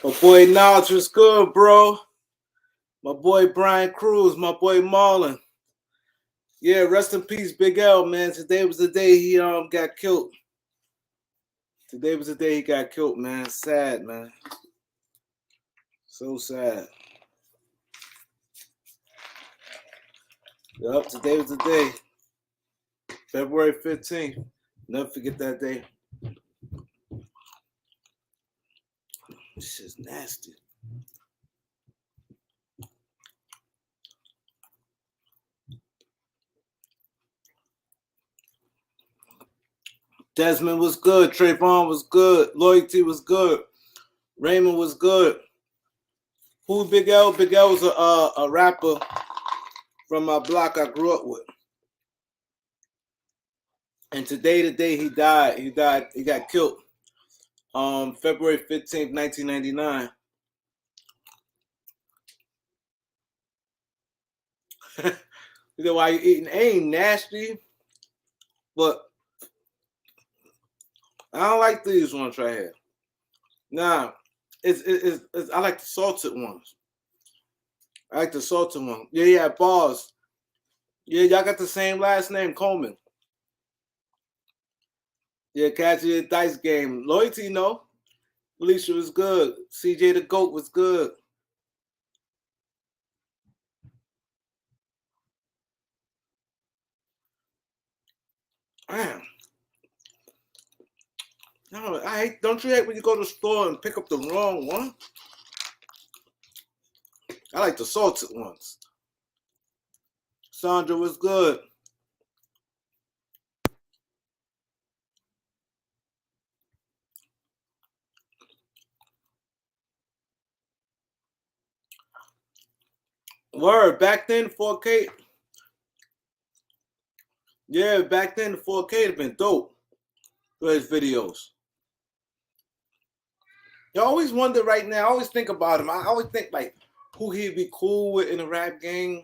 My boy Nodge was good, bro. My boy Brian Cruz, my boy Marlon. Yeah, rest in peace, Big L, man. Today was the day he got killed. Today was the day he got killed, man. Sad, man. So sad. Yup, today was the day. February 15th. Never forget that day. This is nasty. Desmond was good. Trayvon was good. Loyalty was good. Raymond was good. Who Big L? Big L was a rapper from my block I grew up with. And today, the day he died, he got killed. February 15th, 1999. You know why you eating? It ain't nasty, but I don't like these ones right here. Nah, it's I like the salted ones. I like the salted one. Yeah, bars. Yeah, y'all got the same last name, Coleman. Yeah, catch your dice game. Loyalty, no. Felicia was good. CJ the GOAT was good. Damn. No, I hate. Don't you hate when you go to the store and pick up the wrong one? I like the salted ones. Sandra was good. Word, back then 4K. Yeah, back then the 4K had been dope for his videos. I always wonder right now, I always think about him. I always think like who he'd be cool with in a rap game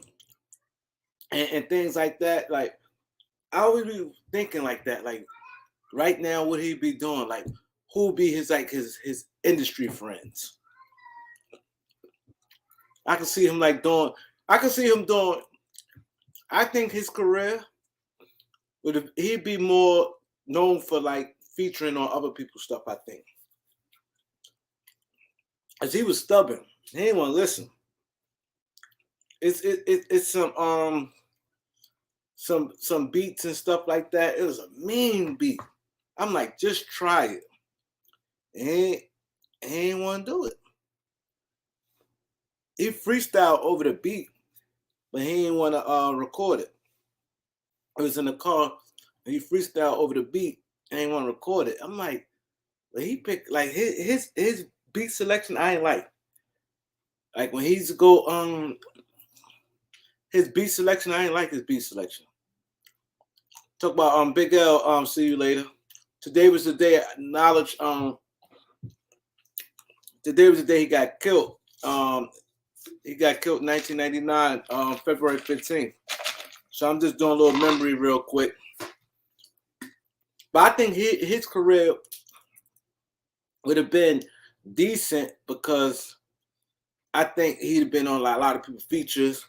and things like that. Like I always be thinking like that. Like right now, what he'd be doing? Like who'd be his his industry friends? I can see him like doing. I can see him doing. I think his career he'd be more known for like featuring on other people's stuff. I think, as he was stubborn, he didn't want to listen. It's some beats and stuff like that. It was a mean beat. I'm like, just try it. He ain't want to do it. He freestyled over the beat, but he didn't want to record it. I was in the car and he freestyled over the beat and he didn't want to record it. I'm like, but he picked like his beat selection I ain't like. Like when he's go his beat selection, I ain't like his beat selection. Talk about Big L, see you later. Today was the day knowledge today was the day he got killed. He got killed in 1999, February 15th. So I'm just doing a little memory real quick. But I think his career would have been decent because I think he'd have been on like a lot of people's features.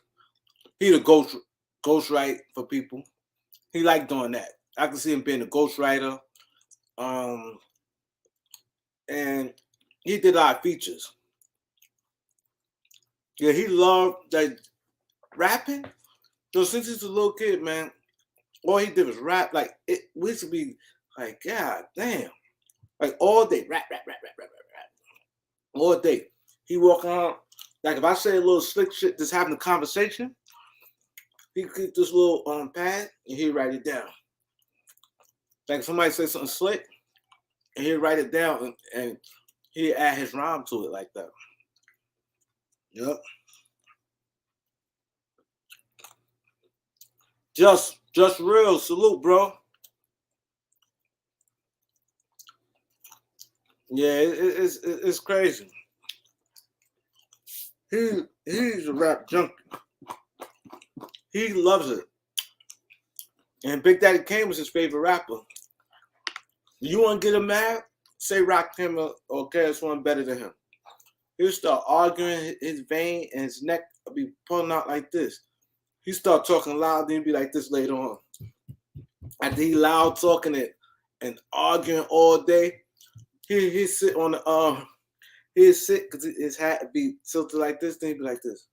He'd have ghostwrite for people. He liked doing that. I can see him being a ghostwriter. And he did a lot of features. Yeah, he loved like rapping. So since he's a little kid, man, all he did was rap. Like we used to be like, God damn, like all day, rap, all day. He walk around like if I say a little slick shit, just having a conversation, he keep this little pad and he write it down. Like somebody say something slick, and he'd write it down and he'd add his rhyme to it like that. Yep. Just real. Salute, bro. Yeah, it's crazy. He's a rap junkie. He loves it. And Big Daddy Kane was his favorite rapper. You want to get him mad? Say Rakim or KS1 better than him. He'll start arguing, his vein and his neck will be pulling out like this. He start talking loud, then be like this later on. After he loud talking it and arguing all day, he sit on the he'd sit because his hat would be tilted like this, then he'd be like this,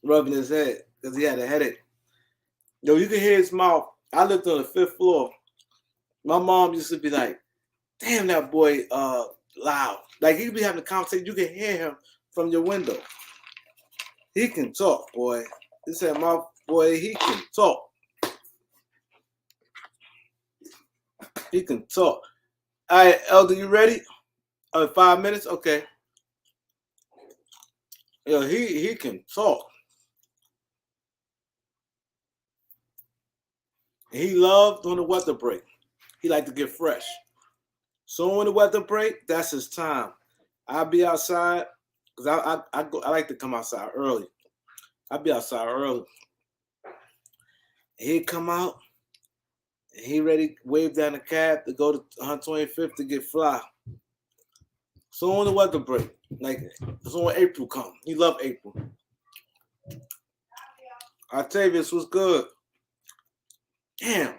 rubbing his head because he had a headache. Yo, you can hear his mouth. I lived on the 5th floor. My mom used to be like, damn, that boy loud. Like he'd be having a conversation, you can hear him from your window. He can talk, boy. He said, my boy, he can talk. He can talk. All right, Elder, you ready? 5 minutes? Okay. Yo, he can talk. He loved on the weather break. He liked to get fresh. So when the weather break, that's his time. I'll be outside because I like to come outside early. I'll be outside early. He'd come out and he ready wave down the cab to go to 125th to get fly. So when the weather break, like so when April come, he loved April. Octavius was good. Damn,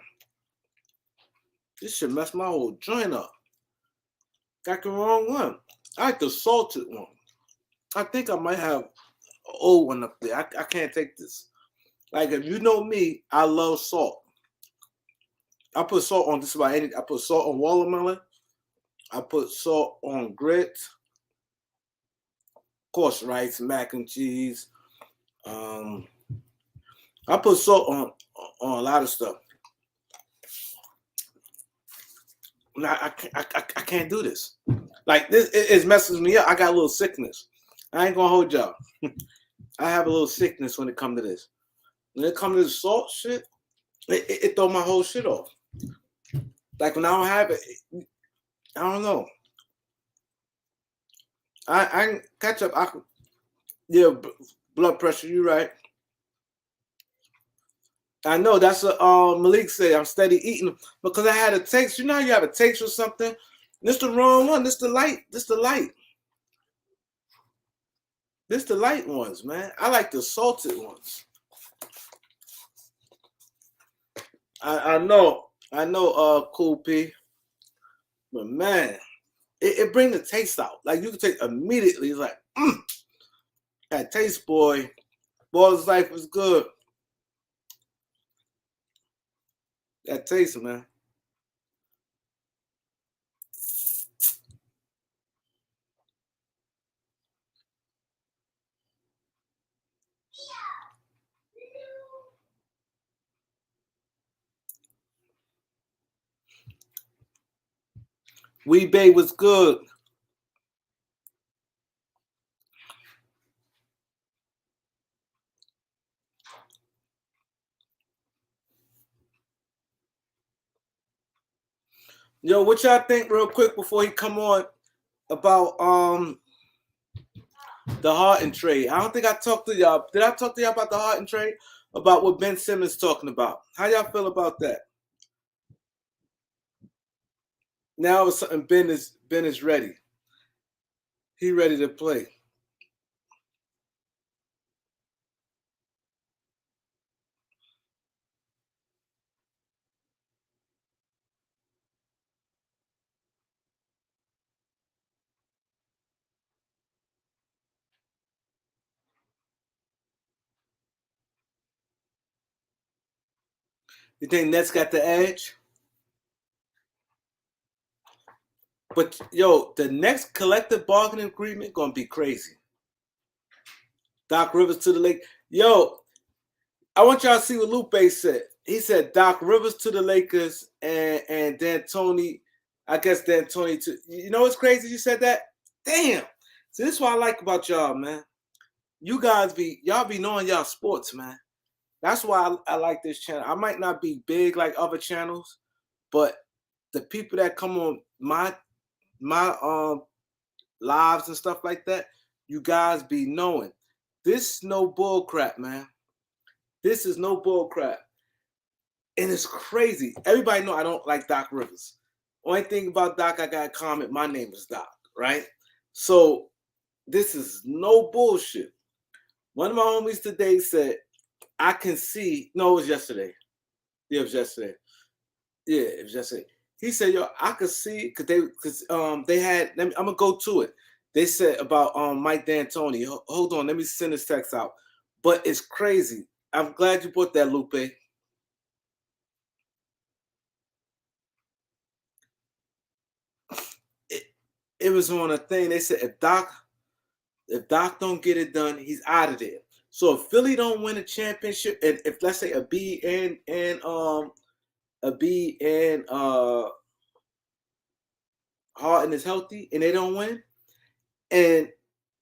this shit messed my whole joint up. Got the wrong one. I like the salted one. I think I might have an old one up there. I can't take this. Like if you know me, I love salt. I put salt on just about anything. I put salt on watermelon. I put salt on grits. Of course, rice, mac and cheese. I put salt on a lot of stuff. I can't do this. Like this, it messes me up. I got a little sickness. I ain't gonna hold y'all. I have a little sickness when it comes to this. When it comes to the salt shit, it throw my whole shit off. Like when I don't have it, I don't know. I catch up. Yeah, blood pressure. You right. I know that's what Malik said. I'm steady eating because I had a taste. You know how you have a taste for something? This the wrong one. This the light. This the light. This the light ones, man. I like the salted ones. I know, Cool P. But man, it bring the taste out. Like you can taste immediately. It's like, that taste, boy. Boy's life was good. That taste, man. Wee Bay was good. Yo, what y'all think real quick before he come on about the Harden trade? I don't think I talked to y'all. Did I talk to y'all about the Harden trade? About what Ben Simmons talking about? How y'all feel about that? Now it's something Ben is ready. He ready to play. You think Nets got the edge? But yo, the next collective bargaining agreement gonna be crazy. Doc Rivers to the Lakers. Yo, I want y'all to see what Lupe said. He said Doc Rivers to the Lakers and D'Antoni. I guess D'Antoni to. You know what's crazy? You said that. Damn. So this is what I like about y'all, man. You guys y'all be knowing y'all sports, man. That's why I like this channel. I might not be big like other channels, but the people that come on my lives and stuff like that, you guys be knowing. This is no bull crap, man. This is no bull crap. And it's crazy. Everybody know I don't like Doc Rivers. Only thing about Doc, I got to comment, my name is Doc, right? So this is no bullshit. One of my homies today said, I can see, no, it was yesterday. Yeah, it was yesterday. Yeah, it was yesterday. He said, yo, I could see, because they had, I'm going to go to it. They said about Mike D'Antoni. Hold on, let me send this text out. But it's crazy. I'm glad you brought that, Lupe. It was on a thing. They said if Doc don't get it done, he's out of there. So if Philly don't win a championship, and if let's say a B and Harden is healthy and they don't win, and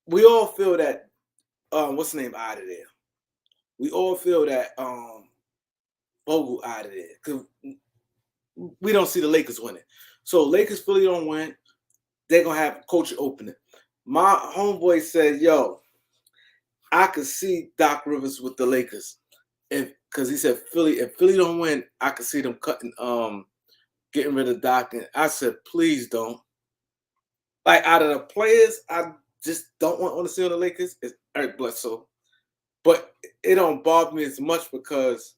we all feel that what's the name out of there. We all feel that Vogel out of there because we don't see the Lakers winning. So Lakers Philly don't win, they're gonna have coach opening. My homeboy said, "Yo, I could see Doc Rivers with the Lakers, because he said if Philly don't win, I could see them getting rid of Doc." And I said, "Please don't." Like out of the players, I just don't want to see on the Lakers. It's Eric Bledsoe, but it don't bother me as much because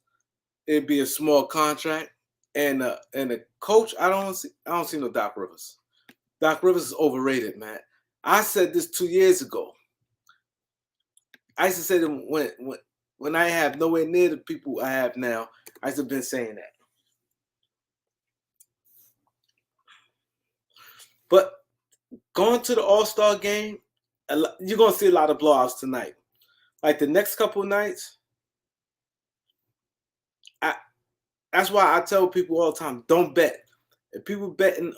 it'd be a small contract, and the coach, I don't see no Doc Rivers. Doc Rivers is overrated, man. I said this 2 years ago. I used to say them when I have nowhere near the people I have now. I used to been saying that. But going to the All-Star game, you're gonna see a lot of blowouts tonight. Like the next couple of nights, that's why I tell people all the time, don't bet. If people betting,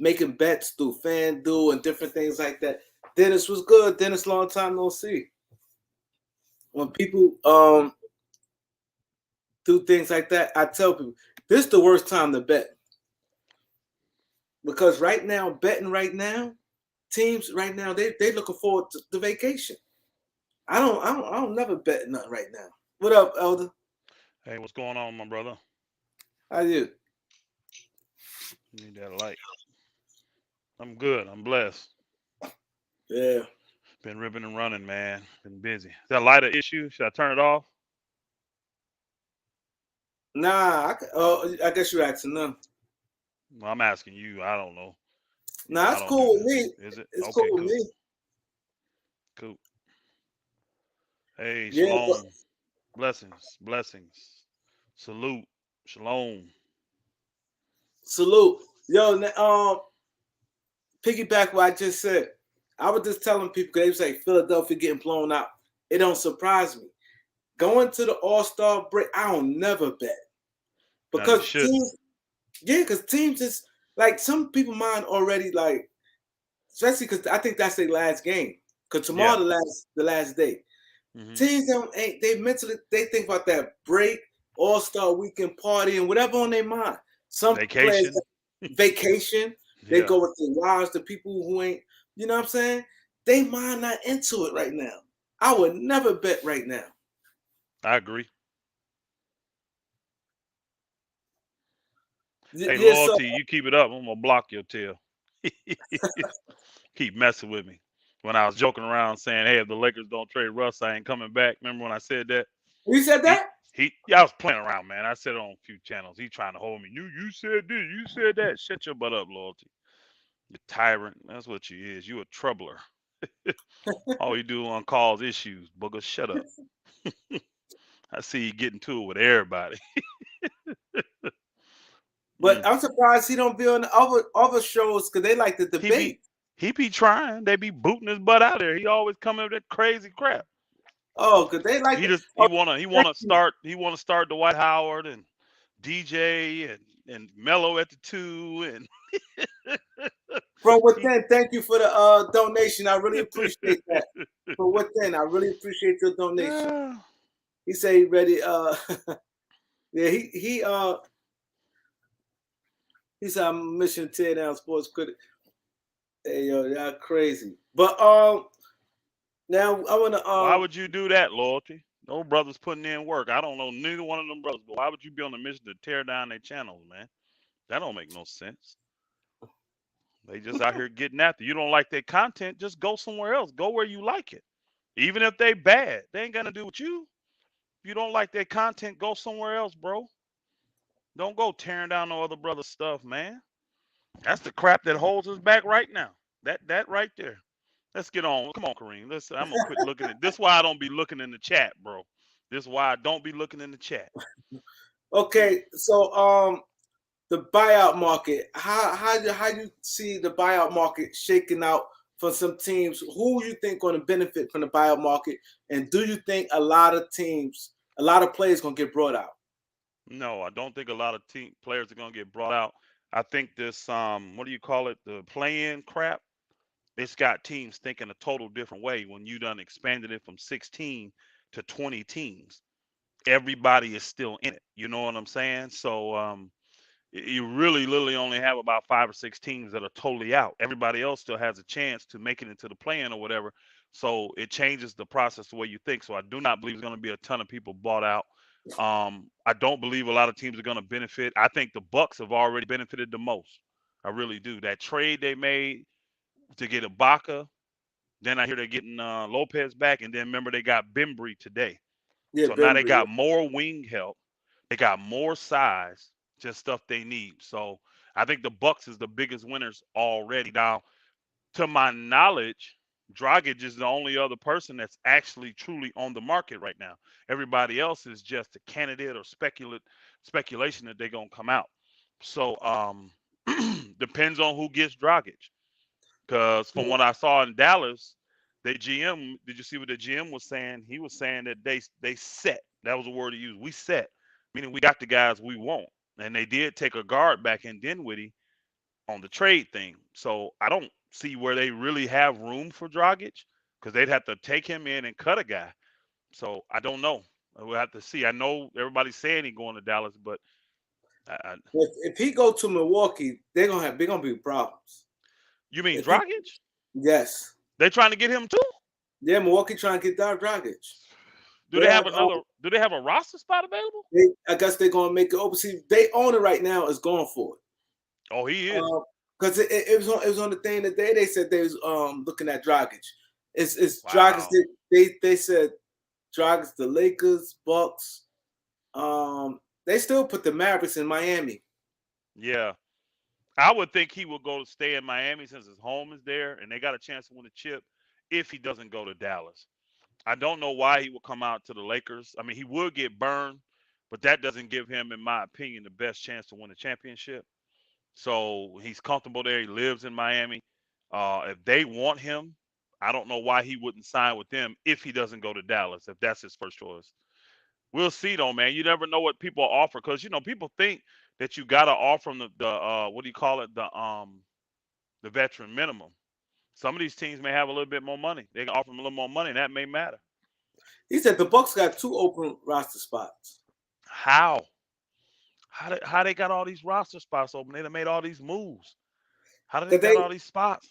making bets through FanDuel and different things like that, Dennis was good. Dennis, long time no see. When people do things like that, I tell people this is the worst time to bet. Because right now, betting right now, teams right now, they looking forward to the vacation. I don't never bet nothing right now. What up, Elder? Hey, what's going on, my brother? How you? You need that light. I'm good. I'm blessed. Yeah. Been ripping and running, man. Been busy. Is that light an issue? Should I turn it off? Nah, I guess you're asking them. Well, I'm asking you. I don't know. You know, Nah, I it's don't do cool with this. me. Is it? It's cool Okay, with cool. me. Cool. Hey, Yeah, but shalom. Blessings. Blessings. Salute. Shalom. salute. Yo, piggyback what I just said. I was just telling people, they say Philadelphia getting blown out. It don't surprise me. Going to the All-Star break, I don't never bet. Now you Because shouldn't. because teams just like some people mind already, like especially because I think that's their last game. Because Yeah. tomorrow the last day. Hmm. Teams don't ain't they mentally they think about that break, All-Star weekend party, and whatever on their mind. Some players Vacation. vacation, they Yeah, go with their wives, the people who ain't, you know what I'm saying? They mind not into it right now. I would never bet right now. I agree. Hey, Yeah, so loyalty, you keep it up. I'm gonna block your tail. Keep messing with me. When I was joking around saying, "Hey, if the Lakers don't trade Russ, I ain't coming back." Remember when I said that? you said He that? yeah, I was playing around, man. I said it on a few channels. He trying to hold me. You said this, you said that. Shut your butt up, loyalty. You tyrant. That's what you is. You a troubler. All you do on calls issues, booger. Shut up. I see you getting to it with everybody. But Mm. I'm surprised he don't be on the other shows because they like to He be debate. he be trying. They be booting his butt out there. He always coming with that crazy crap. Oh, because they like He to. just Oh, he wanna start Dwight Howard and DJ and Mello at the two and from he within, thank you for the donation. I really appreciate that. From within, I really appreciate your donation. Ah, He said he ready. Yeah, he said I'm mission tear down sports critic. Hey yo, y'all crazy. But now I wanna why would you do that, loyalty? Those brothers putting in work. I don't know neither one of them brothers, but why would you be on a mission to tear down their channels, man? That don't make no sense. They just out here getting after. You don't like their content, just go somewhere else. Go where you like it. Even if they bad, they ain't gonna do with you. If you don't like their content, go somewhere else, bro. Don't go tearing down no other brother's stuff, man. That's the crap that holds us back right now. That right there. Let's get on. Come on, Kareem. Listen, I'm gonna quit looking at this. Is why I don't be looking in the chat, bro. This is why I don't be looking in the chat. Okay, so the buyout market. How you see the buyout market shaking out for some teams? Who you think going to benefit from the buyout market, and do you think a lot of teams, a lot of players going to get brought out? No, I don't think a lot of team players are gonna get brought out. I think this what do you call it? The play-in crap. It's got teams thinking a total different way when you done expanded it from 16 to 20 teams. Everybody is still in it. You know what I'm saying? So you really literally only have about 5 or 6 teams that are totally out. Everybody else still has a chance to make it into the play-in or whatever. So it changes the process the way you think. So I do not believe there's going to be a ton of people bought out. I don't believe a lot of teams are going to benefit. I think the Bucks have already benefited the most. I really do. That trade they made to get Ibaka, then I hear they're getting Lopez back, and then remember they got Bembry today. Yeah, So now they Bembry, yeah. got more wing help. They got more size, just stuff they need. So I think the Bucks is the biggest winners already. Now, to my knowledge, Dragic is the only other person that's actually truly on the market right now. Everybody else is just a candidate or speculation that they're gonna come out. So depends on who gets Dragic. Because from what I saw in Dallas, they GM, did you see what the GM was saying? He was saying that they set. That was the word he used. We set, meaning we got the guys we want. And they did take a guard back in Dinwiddie on the trade thing. So I don't see where they really have room for Dragic because they'd have to take him in and cut a guy. So I don't know. We'll have to see. I know everybody's saying he's going to Dallas, but If he go to Milwaukee, they're gonna be problems. you mean If he, Dragic? yes, They trying to get him too? yeah, Milwaukee trying to get Dragic. Do they have another? Do they have a roster spot available? I guess they're gonna make it open. See, they own it right now. Is going for it. Oh, he is. Because it was on the thing today. They said they was looking at Dragic. It's Wow. Dragic. They said Dragic, the Lakers, Bucks. They still put the Mavericks in Miami. Yeah, I would think he will go to stay in Miami since his home is there, and they got a chance to win a chip if he doesn't go to Dallas. I don't know why he would come out to the Lakers. I mean, he would get burned, but that doesn't give him, in my opinion, the best chance to win a championship. So he's comfortable there. He lives in Miami. If they want him, I don't know why he wouldn't sign with them if he doesn't go to Dallas, if that's his first choice. We'll see though, man. You never know what people offer because people think that you gotta offer them the what do you call it, the veteran minimum. Some of these teams may have a little bit more money. They can offer them a little more money, and that may matter. He said the Bucks got 2 open roster spots. How? How they got all these roster spots open? They done made all these moves. How did they got all these spots?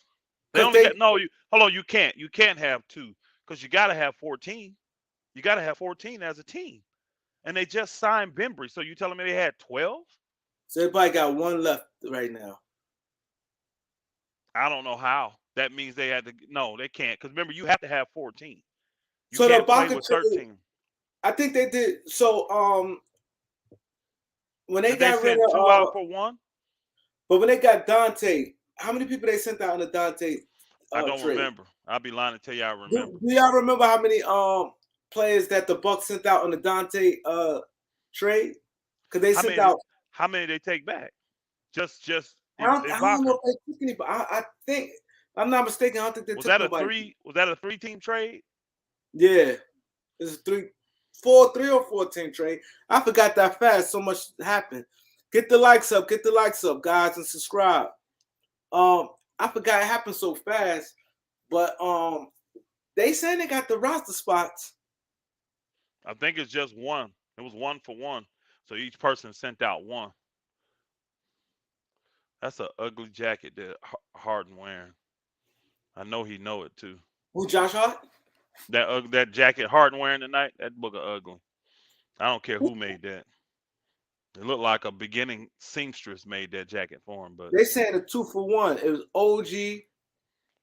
They only got hold on. You can't have 2 because you got to have 14. You got to have 14 as a team, and they just signed Bembry. So you telling me they had 12? So everybody got 1 left right now. I don't know how. That means they had to. No, they can't. Because remember, you have to have 14. You So can't the play Ibaka with 13. I think they did. So when they Did got they rid send of 2 out for 1? but when they got Dante, how many people they sent out in the Dante I don't trade? remember. I'll be lying to tell you I remember. Do y'all remember how many players that the Bucks sent out in the Dante trade? Because they sent out. How many they take back? Just I don't know Ibaka. if they took anybody. I think, if I'm not mistaken, I don't think they took nobody. Was that a 3-team trade? Yeah, it's a 3 or 4 team trade. I forgot that fast. So much happened. Get the likes up, guys, and subscribe. I forgot it happened so fast, but they saying they got the roster spots. I think it's just 1. It was 1 for 1. So each person sent out 1. That's an ugly jacket that Harden wearing. I know he know it too. Who, Josh Hart? That jacket Harden wearing tonight, that booger ugly. I don't care who made that. It looked like a beginning seamstress made that jacket for him, but They saying a 2-for-1. It was OG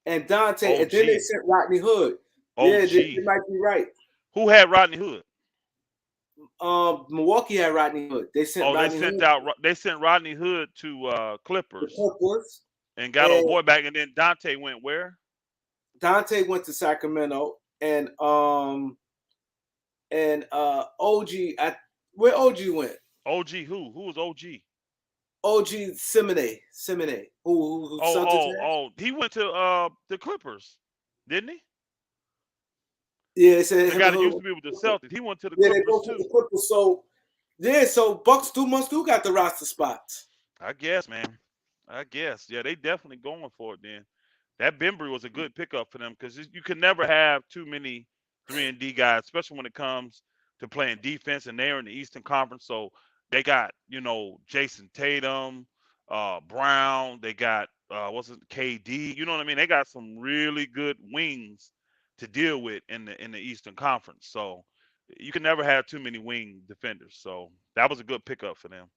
and Dante, and then they OG, sent Rodney Hood. Yeah, they OG. might be right. Who had Rodney Hood? Milwaukee had Rodney Hood. They sent Oh, Rodney Hood they sent Rodney Hood to to Clippers Clippers, and got and old boy back, and then Dante went where? Dante went to Sacramento, and OG. Where OG went? OG who? Who was OG? OG Simone, who Oh, Celtics oh, had. oh. He went to the Clippers, didn't he? Yeah, they said The him guy and that used to Hood. be with the Celtics. He went to the Yeah, they Clippers both went too. to Clippers. So yeah, so Bucks do got the roster spots. I guess, man. I guess. Yeah, they definitely going for it then. That Bembry was a good pickup for them because you can never have too many 3 and D guys, especially when it comes to playing defense. And they're in the Eastern Conference, so they got Jason Tatum, Brown. They got what's it, KD. You know what I mean? They got some really good wings to deal with in the Eastern Conference. So you can never have too many wing defenders. So that was a good pickup for them.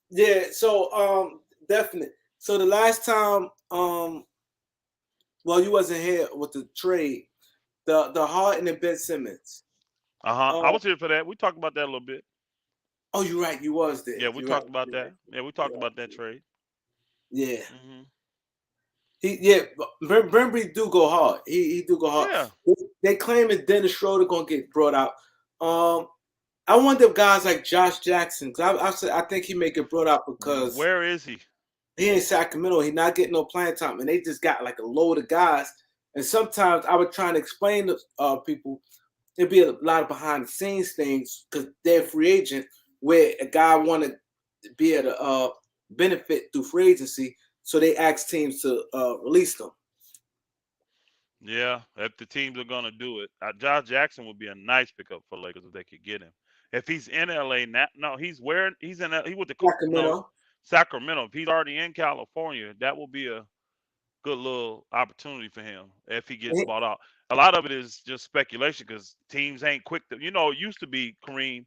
Yeah, so definitely. So the last time well you wasn't here with the trade, the Harden and Ben Simmons. I Uh was here for that. We talked about that a little bit. oh, you're right, you was there. Yeah, we You're right, talked about you're right, that. Yeah, we you're talked right. about that trade. Yeah. Hmm. Yeah, Bembry do go hard. He do go hard. Yeah. They claim that Dennis Schroeder gonna get brought out. I wonder if guys like Josh Jackson, because I think he may get brought out because Where is he? he in Sacramento. He not getting no playing time, and they just got like a load of guys. And sometimes I was trying to explain to people there'd be a lot of behind the scenes things because they're free agent where a guy want to be able to benefit through free agency, so they ask teams to release them. Yeah, if the teams are gonna do it, Josh Jackson would be a nice pickup for Lakers if they could get him. If he's in LA now, no, he's in he with the Sacramento. Sacramento. If he's already in California, that will be a good little opportunity for him if he gets bought out. A lot of it is just speculation because teams ain't quick to. It used to be Kareem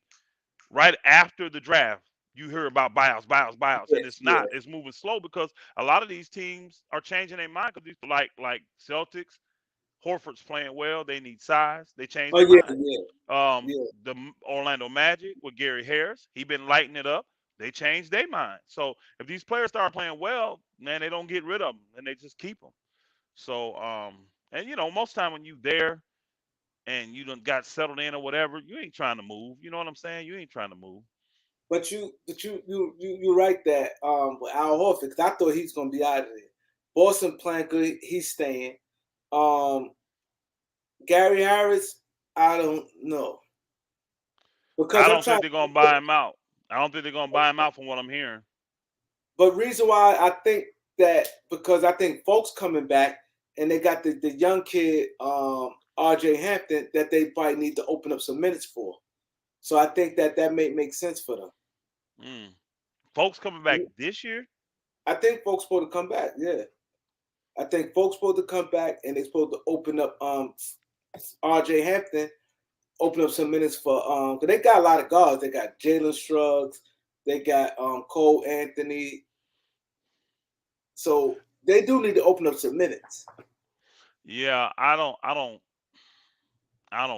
right after the draft. You hear about buyouts, buyouts, buyouts, and Yes, it's yeah. not. It's moving slow because a lot of these teams are changing their mind because like Celtics, Horford's playing well. They need size. They change Oh their yeah, mind. yeah, yeah. The Orlando Magic with Gary Harris, he been lighting it up. They changed their mind. So if these players start playing well, man, they don't get rid of them and they just keep them. So and most time when you there and you done got settled in or whatever, you ain't trying to move. You know what I'm saying? You ain't trying to move. But you right that with Al Horford, 'cause I thought he's gonna be out of there. Boston playing good, he's staying. Um, Gary Harris, I don't know because I I'm don't trying. think they're gonna buy him out. I don't think they're gonna buy him out from what I'm hearing. But reason why I think that because I think folks coming back and they got the young kid RJ Hampton that they probably need to open up some minutes for. So I think that may make sense for them. Mm. Folks coming back this year? I think folks supposed to come back. Yeah, I think folks supposed to come back and they supposed to open up RJ Hampton, open up some minutes for because they got a lot of guards. They got Jalen Struggs, they got Cole Anthony. So they do need to open up some minutes. Yeah, I don't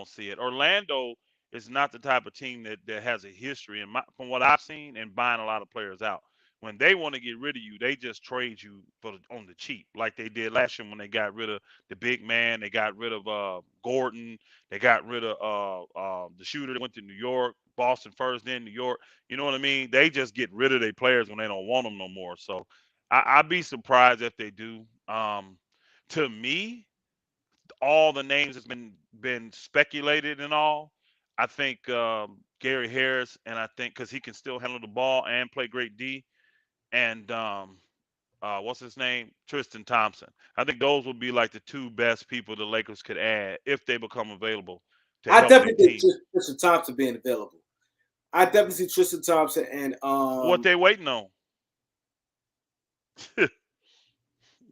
see it. Orlando is not the type of team that has a history, from what I've seen, in buying a lot of players out. When they want to get rid of you, they just trade you on the cheap, like they did last year when they got rid of the big man. They got rid of Gordon. They got rid of the shooter that went to New York, Boston first, then New York. You know what I mean? They just get rid of their players when they don't want them no more. So I'd be surprised if they do. To me, all the names that's been speculated and all. I think Gary Harris, and I think because he can still handle the ball and play great D, and what's his name, Tristan Thompson. I think those would be like the two best people the Lakers could add if they become available to I help their definitely think team. Tristan Thompson being available. I definitely see Tristan Thompson and What they waiting on?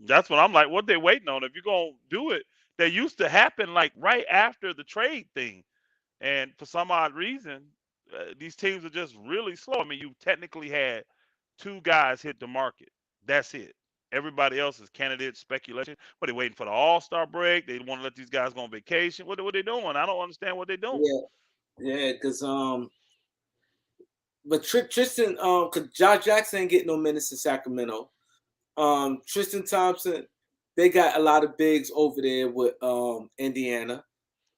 That's what I'm like. What they waiting on? If you're gonna do it, they used to happen like right after the trade thing. And for some odd reason, these teams are just really slow. I mean, you technically had two guys hit the market. That's it. Everybody else is candidates, speculation. What they waiting for the All Star break? They want to let these guys go on vacation. What they doing? I don't understand what they're doing. Yeah, yeah, because but Tristan, cause Josh Jackson ain't getting no minutes in Sacramento. Tristan Thompson, they got a lot of bigs over there with Indiana,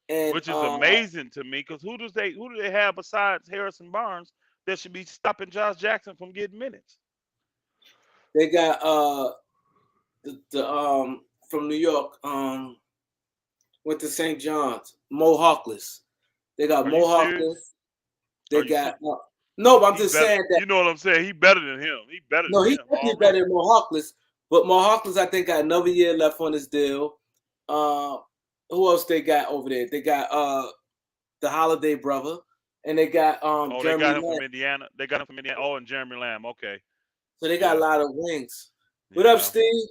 and Which is amazing to me because who do they have besides Harrison Barnes that should be stopping Josh Jackson from getting minutes? they got the from New York went to St. John's, Mo Harkless. They got Are you Mo serious? Harkless. Are They you got serious? no, but I'm He just better. saying that You know what I'm saying? He better than him. He better no, than he's him definitely already. better than Mo Harkless. But Mo Harkless, I think, got another year left on his deal. Uh, who else they got over there? They got the Holiday brother, and they got Oh, they Jeremy got him Lamb. from Indiana. They got him from Indiana. Oh, and Jeremy Lamb. Okay. So they got a Yeah. lot of wings. What up, Yeah. Steve?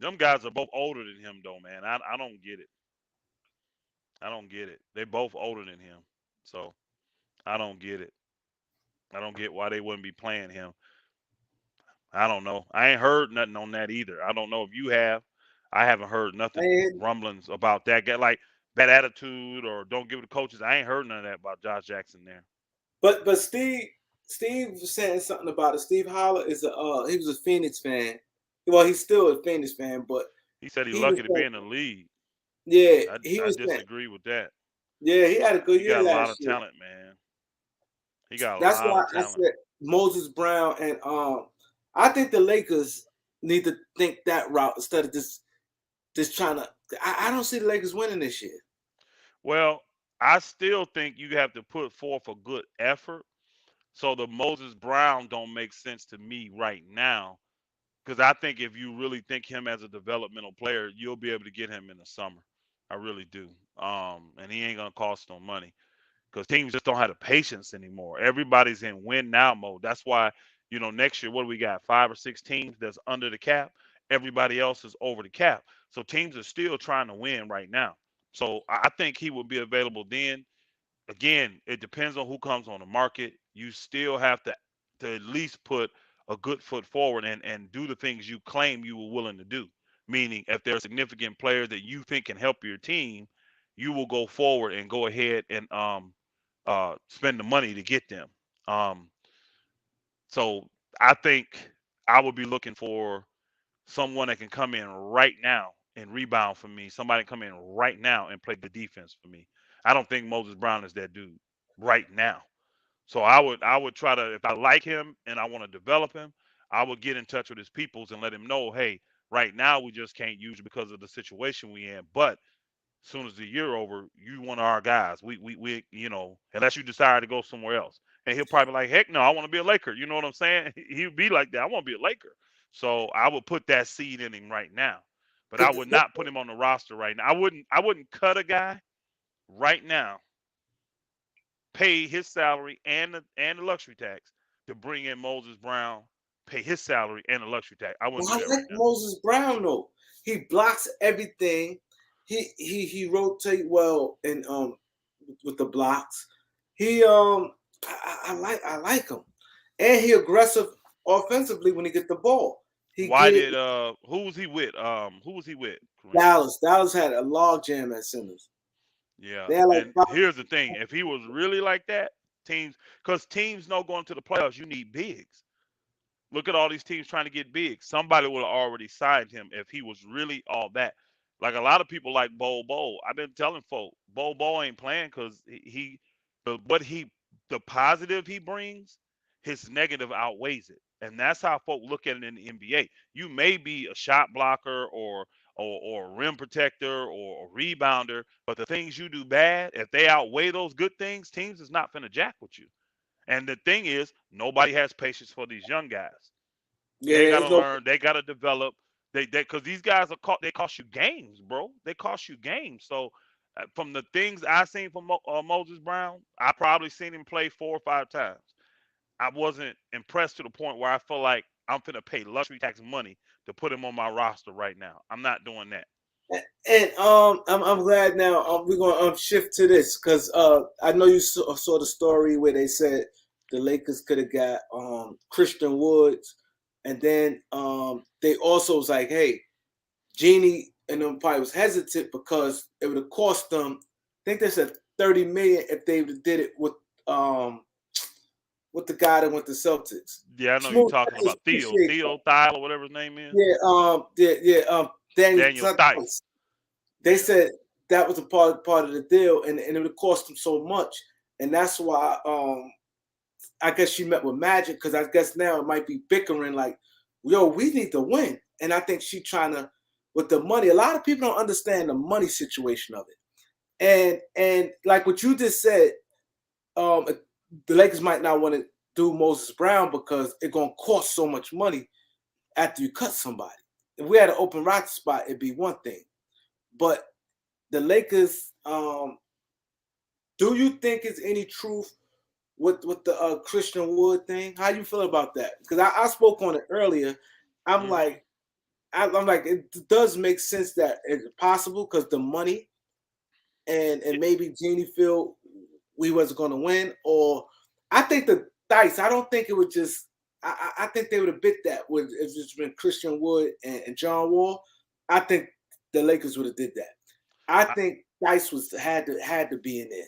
Them guys are both older than him though, man. I don't get it. I don't get it. They both older than him. So I don't get it. I don't get why they wouldn't be playing him. I don't know. I ain't heard nothing on that either. I don't know if you have. I haven't heard nothing And rumblings about that guy, like bad attitude or don't give it to coaches. I ain't heard none of that about Josh Jackson there. but Steve was saying something about it. Steve Holler is a he was a Phoenix fan. Well, he's still a Phoenix fan, but He said he he was lucky to be saying, in the league. yeah, I, he I was saying, disagree with that. yeah, he had a good He year got a lot last of year. talent, man. He got a That's lot why of I talent. said Moses Brown and I think the Lakers need to think that route instead of just trying to. I don't see the Lakers winning this year. Well, I still think you have to put forth a good effort. So the Moses Brown don't make sense to me right now because I think if you really think him as a developmental player, you'll be able to get him in the summer. I really do. And he ain't gonna cost no money because teams just don't have the patience anymore. Everybody's in win now mode. That's why next year what do we got? 5 or 6 teams that's under the cap. Everybody else is over the cap. So teams are still trying to win right now. So I think he will be available then. Again, it depends on who comes on the market. You still have to at least put a good foot forward and do the things you claim you were willing to do. Meaning, if there are significant players that you think can help your team, you will go forward and go ahead and spend the money to get them. Um, so I think I would be looking for someone that can come in right now and rebound for me. Somebody come in right now and play the defense for me. I don't think Moses Brown is that dude right now. So I would try to, if I like him and I want to develop him, I would get in touch with his peoples and let him know, hey, right now we just can't use you because of the situation we in. But as soon as the year over, you one of our guys. We unless you decide to go somewhere else. And he'll probably be like, heck no, I want to be a Laker. You know what I'm saying? He'll be like that. I want to be a Laker. So I would put that seed in him right now. But I 'Cause would not put him on the roster right now. I wouldn't cut a guy right now, pay his salary and the luxury tax to bring in Moses Brown, pay his salary and the luxury tax. I wouldn't Well, do I that like right now. Moses Brown though. He blocks everything. He rotate well and with the blocks. He I like him, and he aggressive offensively when he get the ball. He Why get did who was he with? Who was he with, Kareem? Dallas had a log jam at centers. Yeah, They had like and five. here's the thing: if he was really like that, because teams know going to the playoffs, you need bigs. Look at all these teams trying to get big. Somebody would have already signed him if he was really all that. Like a lot of people like Bo. I've been telling folk, Bo ain't playing because but what the positive he brings, his negative outweighs it, and that's how folk look at it in the NBA. You may be a shot blocker or a rim protector or a rebounder, but the things you do bad, if they outweigh those good things, teams is not finna jack with you. And the thing is, nobody has patience for these young guys. Yeah, They got there's to no. learn. They got to develop. Because these guys they cost you games, bro. They cost you games. So from the things I seen from Moses Brown, I probably seen him play 4 or 5 times. I wasn't impressed to the point where I feel like I'm finna pay luxury tax money to put him on my roster right now. I'm not doing that. And I'm glad now. We're gonna shift to this because I know you saw the story where they said the Lakers could have got Christian Woods, and then they also was like, hey, Jeannie and them probably was hesitant because it would have cost them. I think they said 30 million if they would have did it with the guy that went to Celtics. Yeah, I know you're Smooth, I talking just about appreciate that. Theo Thile or whatever his name is. Daniel Daniel Theis. Tice. They said that was a part of the deal, and it would have cost them so much, and that's why I guess she met with Magic because I guess now it might be bickering like, yo, we need to win, and I think she trying to with the money. A lot of people don't understand the money situation of it, and like what you just said, the Lakers might not want to do Moses Brown because it's gonna cost so much money after you cut somebody. If we had an open roster spot, it'd be one thing, but the Lakers, do you think it's any truth with the Christian Wood thing? How you feel about that? Because I spoke on it earlier. I'm like, I'm like, it does make sense that it's possible because the money and maybe Jeannie feel we wasn't going to win, or I think the Dice. I don't think it would just. I think they would have bit that with if it's been Christian Wood and John Wall. I think the Lakers would have did that. I think Dice had to be in there.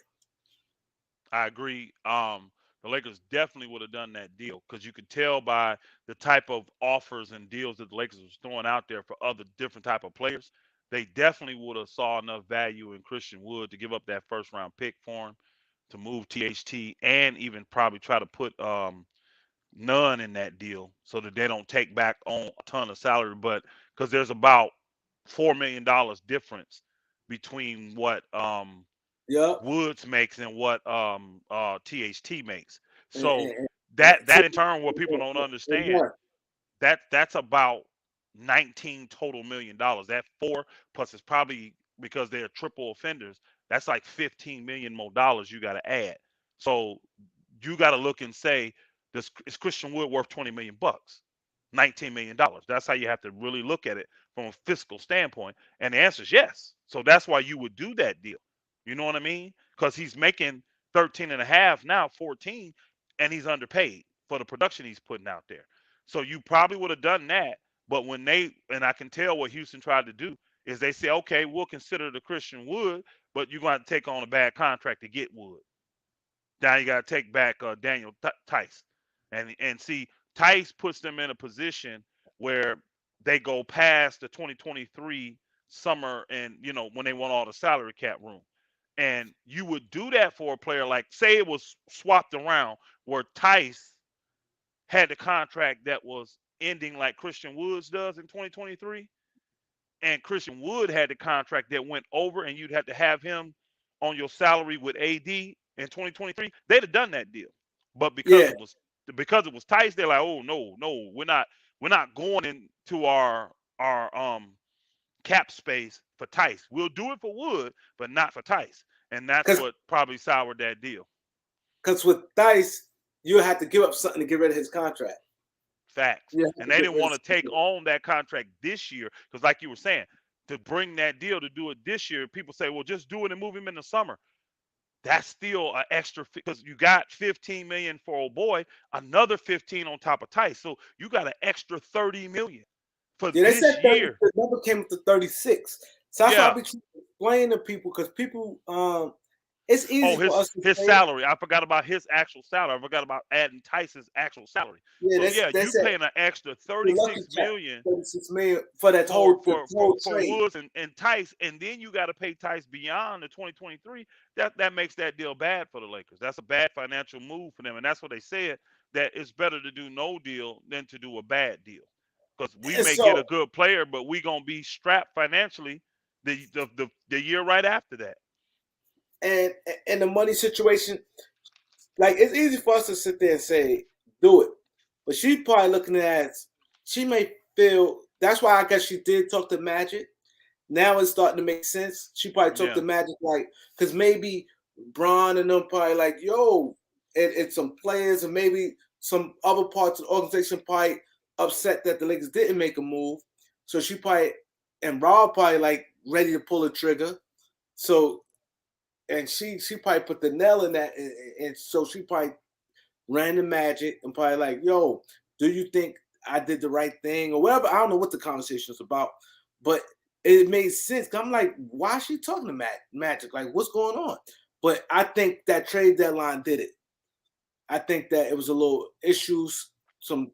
I agree. The Lakers definitely would have done that deal because you could tell by the type of offers and deals that the Lakers was throwing out there for other different type of players. They definitely would have saw enough value in Christian Wood to give up that first round pick for him, to move THT, and even probably try to put none in that deal so that they don't take back on a ton of salary. But because there's about $4 million difference between what Yep. Woods makes and what THT makes. So And that in turn, what people don't understand, more. that's about 19 total $1 million. That four plus is probably because they're triple offenders. That's like 15 million more dollars you got to add. So you got to look and say, this is Christian Wood worth 20 million bucks, $19 million. That's how you have to really look at it from a fiscal standpoint. And the answer is yes. So that's why you would do that deal. You know what I mean? Because he's making 13 and a half now, 14, and he's underpaid for the production he's putting out there. So you probably would have done that. But when and I can tell what Houston tried to do is they say, okay, we'll consider the Christian Wood, but you're going to take on a bad contract to get Wood. Now you got to take back Daniel Tice, and see, Tice puts them in a position where they go past the 2023 summer, and when they want all the salary cap room. And you would do that for a player like, say it was swapped around where Tice had the contract that was ending like Christian Woods does in 2023, and Christian Wood had the contract that went over, and you'd have to have him on your salary with AD in 2023, they'd have done that deal. But Yeah, because it was Tice, they're like, oh no, we're not going into our cap space for Tice. We'll do it for Wood, but not for Tice. And that's because what probably soured that deal. with Dice, you had to give up something to get rid of his contract. Facts. You had And to they get didn't rid want of to take something. on that contract this year because, like you were saying, to bring that deal to do it this year, people say, well, just do it and move him in the summer. That's still an extra because you got 15 million for old boy, another 15 on top of Tice. So you got an extra 30 million for Yeah, they this said 30, year. the number came up to 36. So that's why I Yeah. be trying to explain to people because people, it's Oh, easy for us to his say. salary. I forgot about his actual salary. I forgot about adding Tice's actual salary. Yeah, So yeah, they you said paying an extra the lucky 36 check, million 36 million for that for whole for for, for trade. Woods and Tice, and then you got to pay Tice beyond the 2023. That makes that deal bad for the Lakers. That's a bad financial move for them, and that's what they said, that it's better to do no deal than to do a bad deal, because we And may get so a good player, but we gonna be strapped financially the year right after that. and and the money situation, like it's easy for us to sit there and say do it, but she probably looking at she may feel that's why I guess she did talk to Magic. Now it's starting to make sense. She probably talked Yeah, to Magic like because maybe Bron and them probably like yo, and some players and maybe some other parts of the organization probably upset that the Lakers didn't make a move. So she probably and Rob probably like ready to pull a trigger. So, and she probably put the nail in that, and so she probably ran the magic and probably like, yo, do you think I did the right thing or whatever? I don't know what the conversation was about, but it made sense. I'm like, why is she talking to Magic? Like, what's going on? But I think that trade deadline did it. I think that it was a little issues, some,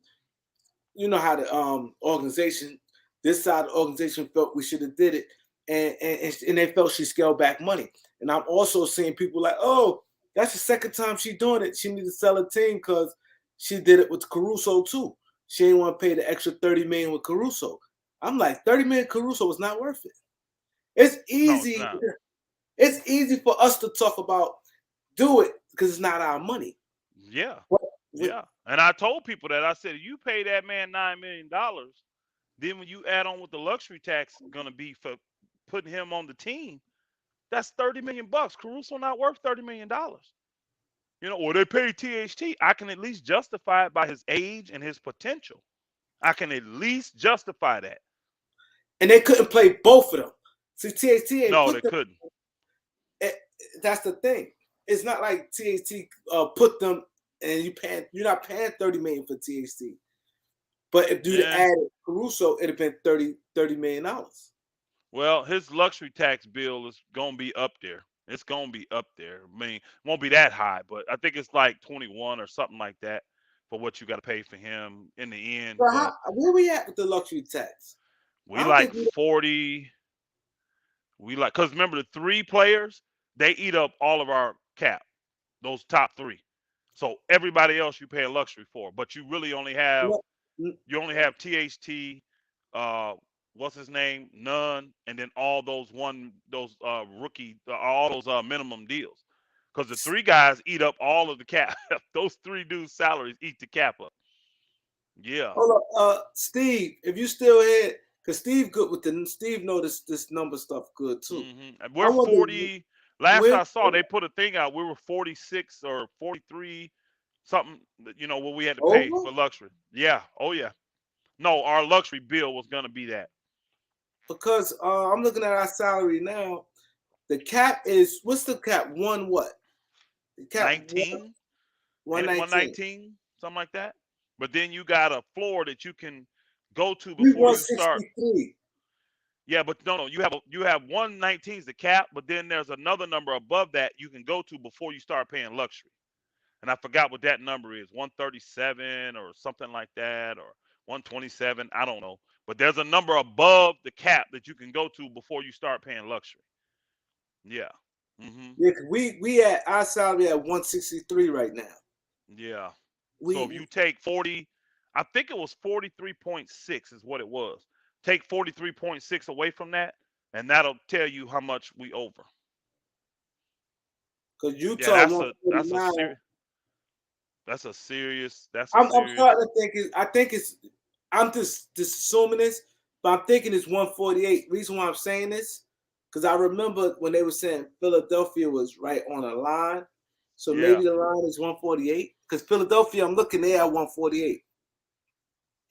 you know how the organization, this side of the organization felt we should have did it, and they felt she scaled back money. And I'm also seeing people like, oh, that's the second time she doing it. She need to sell a team because she did it with Caruso too. She didn't want to pay the extra 30 million with Caruso. I'm like, 30 million Caruso was not worth it. It's No, it's easy. not. It's easy for us to talk about do it because it's not our money. Yeah, But yeah. And I told people that I said you pay that man $9 million, then when you add on what the luxury tax gonna be for putting him on the team, that's 30 million bucks. Caruso not worth $30 million. You know, or they pay THT. I can at least justify it by his age and his potential. I can at least justify that. and they couldn't play both of them. See, THT ain't No, put they them. couldn't. That's the thing. It's not like THT put them, and you're not paying 30 million for THT. But if you'd Yeah. added Caruso, it'd have been $30 million. Well, his luxury tax bill is gonna be up there. It's gonna be up there. I mean, it won't be that high, but I think it's like 21 or something like that for what you got to pay for him in the end. So But where we at with the luxury tax? I we don't like think we. 40. We like, because remember the three players, they eat up all of our cap. Those top three. So everybody else you pay a luxury for, but you really only have No, n- THT, uh, what's his name, none, and then all those rookie, all those minimum deals, because the three guys eat up all of the cap. Those three dudes' salaries eat the cap up. Yeah. Hold up, Steve, if you still here, because Steve good with Steve know this number stuff good too. I We're wonder 40. Last where. I saw, they put a thing out. We were 46 or 43, something. You know what we had to pay Over for luxury. Yeah. Oh yeah. No, our luxury bill was gonna be that because I'm looking at our salary now. The cap is what's the cap? One what? The cap 19. Ain't it 119. 119? Something like that. But then you got a floor that you can go to We before you start. 163. Yeah, but no, you have 119 is the cap, but then there's another number above that you can go to before you start paying luxury. And I forgot what that number is, 137 or something like that, or 127. I don't know. But there's a number above the cap that you can go to before you start paying luxury. Yeah. Yeah, we at our salary at 163 right now. Yeah. So if We you take 40, I think it was 43.6 is what it was. Take 43.6 away from that, and that'll tell you how much we over. because Yeah, Utah that's a 149. serious that's a I'm serious. starting to think I think it's I'm just assuming this, but I'm thinking it's 148. Reason why I'm saying this, because I remember when they were saying Philadelphia was right on a line. So Yeah. maybe the line is 148. Because Philadelphia, I'm looking there at 148.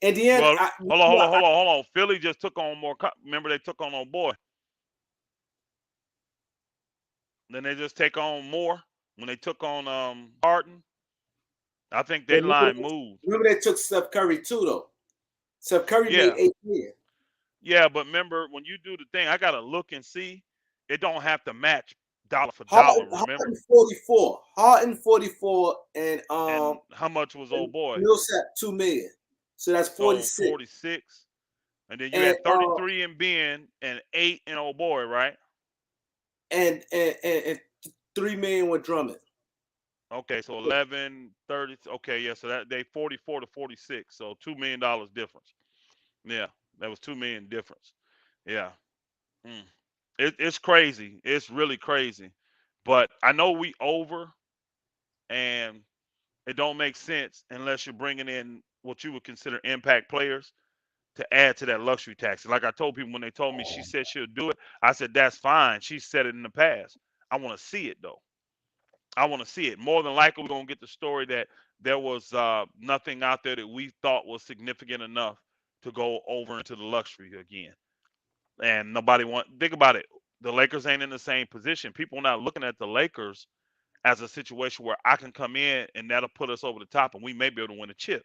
Indiana, Well, hold on. Philly just took on more. Remember they took on old boy. Then they just take on more when they took on Harden. I think they line moved. remember they took Steph Curry too, though. Steph Curry made Yeah, 8 million. yeah. But remember when you do the thing, I gotta look and see. It don't have to match dollar for dollar. Remember? Harden 44. Harden 44 And how much was and old boy? Millsap 2 million. So that's So 46. 46. And then you And had 33 in Ben and 8 in old boy, right? and 3 million with Drummond. Okay, so 11, 30. Okay, yeah. So that they 44 to 46. So $2 million difference. Yeah, that was 2 million difference. Yeah. Mm. It's crazy. It's really crazy. But I know we over, and it don't make sense unless you're bringing in what you would consider impact players to add to that luxury tax. Like I told people when they told me she said she'll do it, I said that's fine. She said it in the past. I want to see it though. I want to see it. More than likely, we're gonna get the story that there was nothing out there that we thought was significant enough to go over into the luxury again. and nobody want. Think about it. The Lakers ain't in the same position. People not looking at the Lakers as a situation where I can come in and that'll put us over the top and we may be able to win a chip.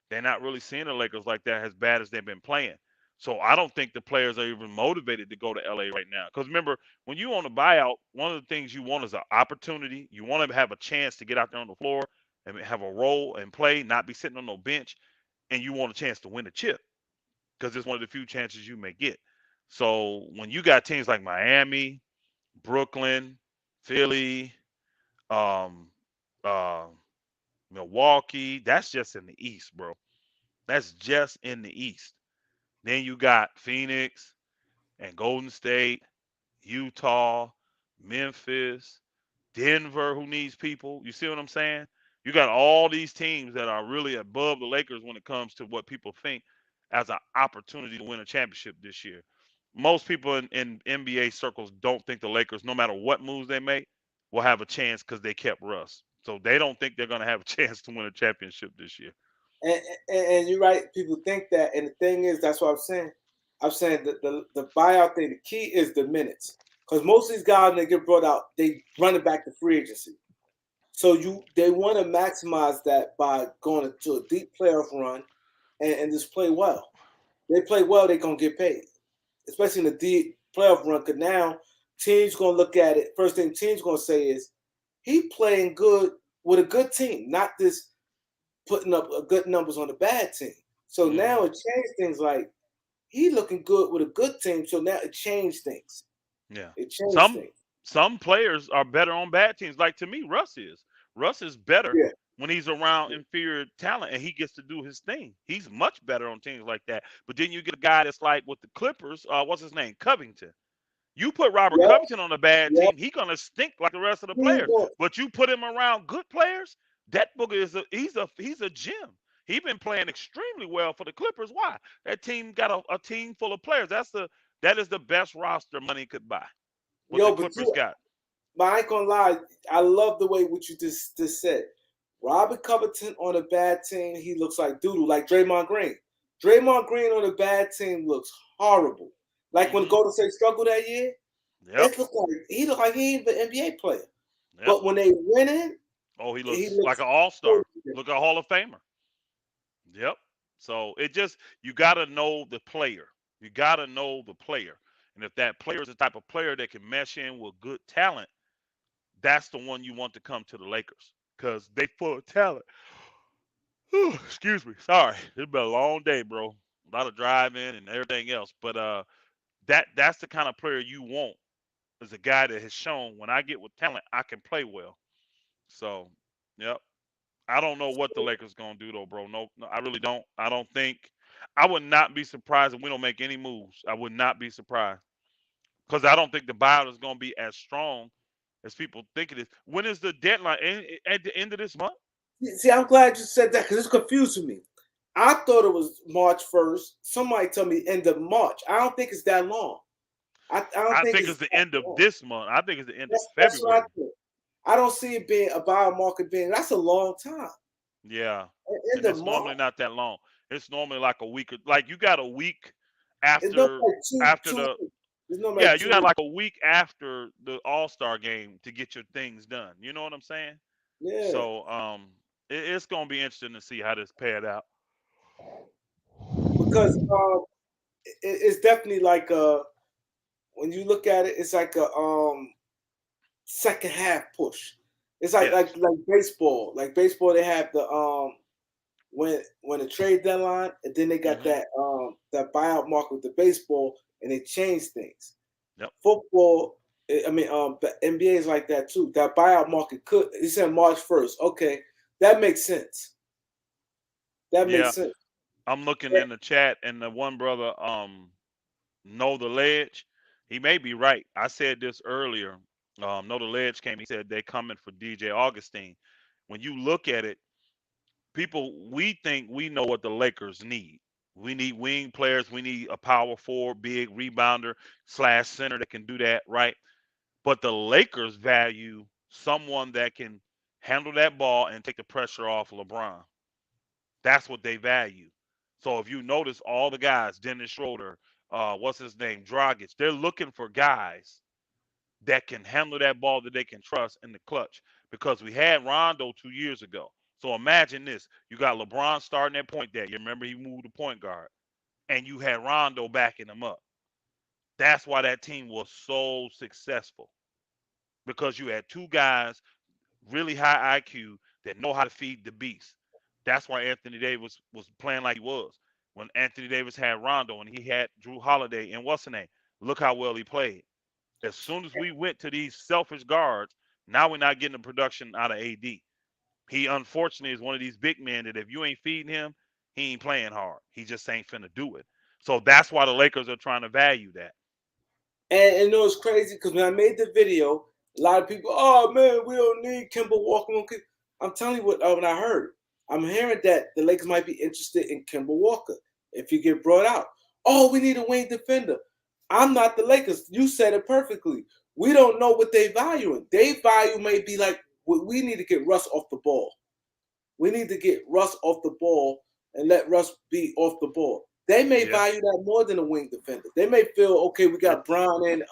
They're not really seeing the Lakers like that as bad as they've been playing. So I don't think the players are even motivated to go to LA right now. Because remember, when you on a buyout, one of the things you want is an opportunity. You want to have a chance to get out there on the floor and have a role and play, not be sitting on no bench, and you want a chance to win a chip because it's one of the few chances you may get. So when you got teams like Miami, Brooklyn, Philly, um, uh, Milwaukee. That's just in the East, bro. That's just in the East. Then you got Phoenix and Golden State, Utah, Memphis, Denver, who needs people. You see what I'm saying? You got all these teams that are really above the Lakers when it comes to what people think as an opportunity to win a championship this year. Most people in NBA circles don't think the Lakers, no matter what moves they make, will have a chance because they kept Russ. So they don't think they're going to have a chance to win a championship this year. And, and you're right. People think that, and the thing is, that's what I'm saying. I'm saying that the buyout thing. The key is the minutes, because most of these guys when they get brought out, they run it back to free agency. So they want to maximize that by going to a deep playoff run and just play well. They play well, they're gonna get paid, especially in the deep playoff run. Because now teams gonna look at it. First thing teams gonna say is he playing good with a good team, not this putting up good numbers on a bad team. So Hmm. now it changed things. Like he looking good with a good team. So now it changed things. Yeah. It changed Some things. some players are better on bad teams. Like to me, Russ is. Russ is better Yeah. when he's around inferior talent and he gets to do his thing. He's much better on teams like that. But then you get a guy that's like with the Clippers, what's his name? Covington. You put Robert Yep. Covington on a bad Yep. team, he's gonna stink like the rest of the He ain't players. going. But you put him around good players, that booger is he's a gem. He's been playing extremely well for the Clippers. Why? That team got a team full of players. That is the best roster money could buy. What the Yo, but Clippers you, got. but I ain't gonna lie. I love the way what you just said. Robert Covington on a bad team, he looks like doodle, like Draymond Green. Draymond Green on a bad team looks horrible. Like when Hmm. Golden State struggled that year, Yep. it looked like he looked like he ain't an NBA player. Yep. But when they win in, Oh, he he looks like looks an all star. totally different. Look a Hall of Famer. Yep. So it just you gotta know the player. You gotta know the player. And if that player is the type of player that can mesh in with good talent, that's the one you want to come to the Lakers because they full of talent. Whew, excuse me. Sorry, it's been a long day, bro. A lot of driving and everything else. But that's the kind of player you want. Is a guy that has shown when I get with talent, I can play well. So, yep. I don't know what the Lakers gonna do though, bro. No, no, I really don't. I don't think. I would not be surprised if we don't make any moves. I would not be surprised because I don't think the buyout is gonna be as strong as people think it is. When is the deadline? At the end of this month? See, I'm glad you said that because it's confusing me. I thought it was March 1st. Somebody told me end of March. I don't think it's that long. I don't I think think it's it's the that end of long. this month. I think it's the end of That's what I February. think. I don't see it being a biomarker being that's a long time. Yeah, End and of it's March. normally not that long. It's normally like a week. Like you got a week It's not after like two after two the weeks. It's not yeah. like You 2 got weeks. like a week after the All Star game to get your things done. You know what I'm saying? Yeah. So it's gonna be interesting to see how this panned out. Because it's definitely like when you look at it, it's like a second half push. It's like Yes. like baseball. Like baseball, they have the when the trade deadline, and then they got Hmm. that buyout market with the baseball, and they change things. Yep. Football, I mean, the NBA is like that too. That buyout market could. He said March 1st. Okay, that makes sense. That Yeah. makes sense. I'm looking Yeah. in the chat, and the one brother know the ledge. He may be right. I said this earlier. Know the ledge came. He said they coming for DJ Augustine. When you look at it, people we think we know what the Lakers need. We need wing players. We need a power forward, big rebounder slash center that can do that, right? But the Lakers value someone that can handle that ball and take the pressure off LeBron. That's what they value. So if you notice, all the guys, Dennis Schroeder, what's his name, Dragic. They're looking for guys that can handle that ball that they can trust in the clutch because we had Rondo 2 years ago. So imagine this: you got LeBron starting at point guard. You remember he moved to point guard, and you had Rondo backing him up. That's why that team was so successful because you had two guys really high IQ that know how to feed the beast. That's why Anthony Davis was playing like he was. When Anthony Davis had Rondo and he had Drew Holiday and what's the name? Look how well he played. As soon as we went to these selfish guards, now we're not getting the production out of AD. He unfortunately is one of these big men that if you ain't feeding him, he ain't playing hard. He just ain't finna do it. So that's why the Lakers are trying to value that. And you know it's crazy because when I made the video, a lot of people, oh man, we don't need Kemba Walker. I'm telling you what I heard. I'm hearing that the Lakers might be interested in Kemba Walker if you get brought out. Oh, we need a wing defender. I'm not the Lakers. You said it perfectly. We don't know what they valuing. They value may be like we need to get Russ off the ball. We need to get Russ off the ball and let Russ be off the ball. They may Yeah. value that more than a wing defender. They may feel, okay, we Yeah. got Brown and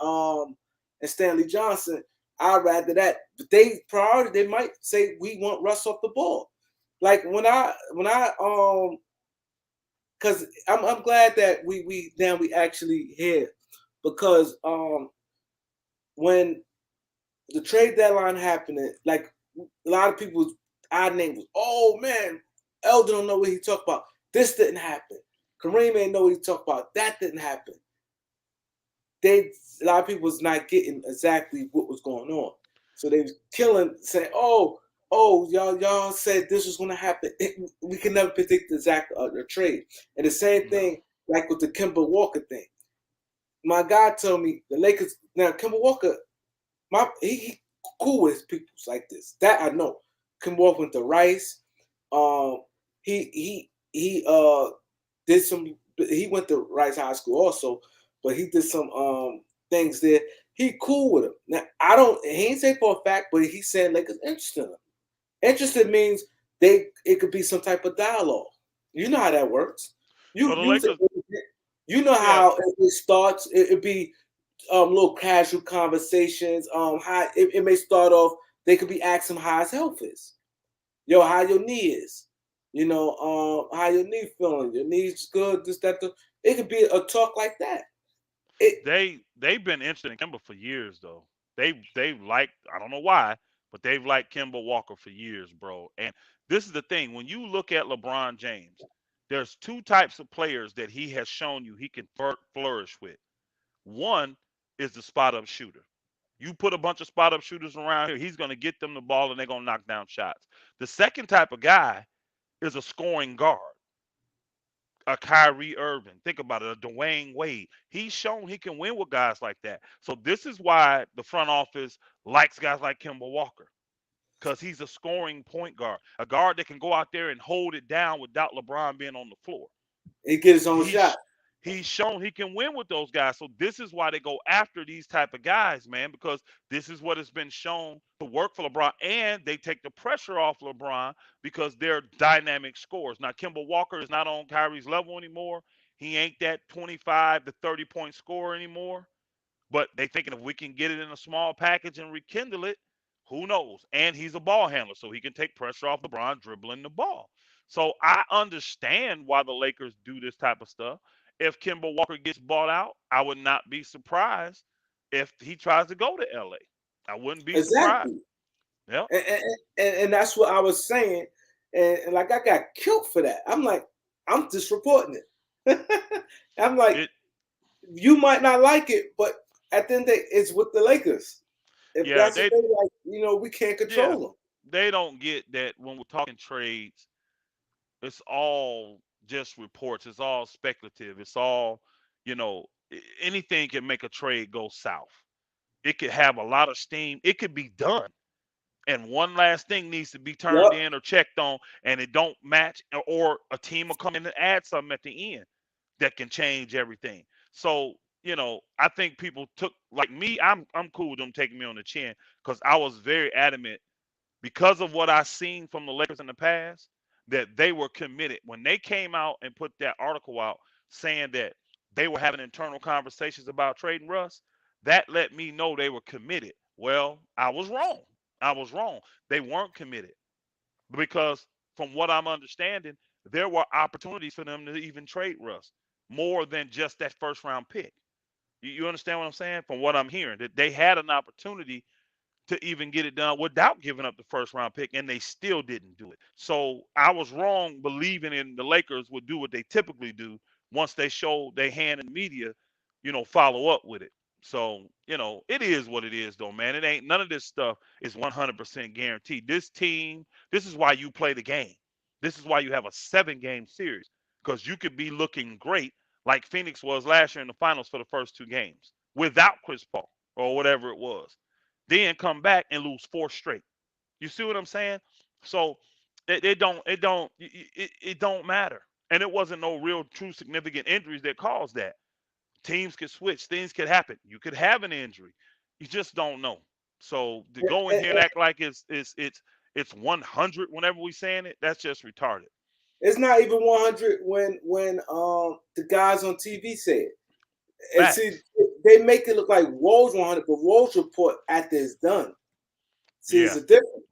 Stanley Johnson. I'd rather that. But they priority, they might say we want Russ off the ball. Like when I because I'm glad that we actually here because when the trade deadline happening, like a lot of people's odd name was, oh man, Elder don't know what he talked about. This didn't happen. Kareem ain't know what he talked about. That didn't happen. A lot of people was not getting exactly what was going on. So they was killing, saying, y'all said this was gonna happen. We can never predict the exact trade. And the same No. thing like with the Kemba Walker thing. My guy told me the Lakers now Kemba Walker, he cool with his people like this. That I know. Kemba Walker went to Rice. Um, he did some. He went to Rice High School also, but he did some things there. He cool with him. Now I don't. He ain't say for a fact, but he said Lakers interested in him. Interested means it could be some type of dialogue. You know how that works. Well, You the use it. Lakers, You know yeah, how it starts. It be little casual conversations. How it may start off. They could be asking how his health is. Yo, how your knee is. You know, how your knee feeling. Your knee's good. This that. It could be a talk like that. It they've been interested in Kimba for years though. They've liked, I don't know why, but they've liked Kimba Walker for years, bro. And this is the thing: when you look at LeBron James, there's two types of players that he has shown you he can flourish with. One is the spot up shooter. You put a bunch of spot up shooters around here, he's going to get them the ball and they're going to knock down shots. The second type of guy is a scoring guard, a Kyrie Irving. Think about it, a Dwayne Wade. He's shown he can win with guys like that. So this is why the front office likes guys like Kemba Walker because he's a scoring point guard, a guard that can go out there and hold it down without LeBron being on the floor. he get his own shot. He's he's shown he can win with those guys. So this is why they go after these type of guys, man, because this is what has been shown to work for LeBron, and they take the pressure off LeBron because they're dynamic scores. Now, Kimball Walker is not on Kyrie's level anymore. He ain't that 25 to 30-point scorer anymore. But they thinking if we can get it in a small package and rekindle it, who knows? And he's a ball handler, so he can take pressure off LeBron dribbling the ball. So I understand why the Lakers do this type of stuff. If Kimball Walker gets bought out, I would not be surprised if he tries to go to LA. I wouldn't be surprised. Exactly. Yep. And that's what I was saying. And like I got killed for that. I'm like, I'm just reporting it. I'm like, It you might not like it, but at the end of the day, it's with the Lakers. If yeah, that's what they they like, we can't yeah, control them. they don't get that when we're talking trades, it's all just reports. It's all speculative. It's all, anything can make a trade go south. It could have a lot of steam. It could be done. And one last thing needs to be turned Yep. in or checked on, and it don't match, or a team will come in and add something at the end that can change everything. So, I think people took like me, I'm cool with them taking me on the chin because I was very adamant because of what I seen from the Lakers in the past, that they were committed. When they came out and put that article out saying that they were having internal conversations about trading Russ. That let me know they were committed. Well, I was wrong. I was wrong. They weren't committed because, from what I'm understanding, there were opportunities for them to even trade Russ more than just that first round pick. You understand what I'm saying? From what I'm hearing, that they had an opportunity to even get it done without giving up the first round pick, and they still didn't do it. So I was wrong believing in the Lakers would do what they typically do once they showed their hand in the media, follow up with it. So, it is what it is, though, man. It ain't none of this stuff is 100% guaranteed. This team, this is why you play the game. This is why you have a 7-game series, because you could be looking great like Phoenix was last year in the finals for the first 2 games without Chris Paul or whatever it was, then come back and lose 4 straight. You see what I'm saying? So it don't matter. And it wasn't no real true significant injuries that caused that. Teams could switch, things could happen. You could have an injury. You just don't know. So to go in here and act like it's 100 whenever we saying it, that's just retarded. It's not even 100 when the guys on TV say it. And see, Facts. they make it look like Woj 100, but Woj report after it's done. See, there's Yeah. a difference.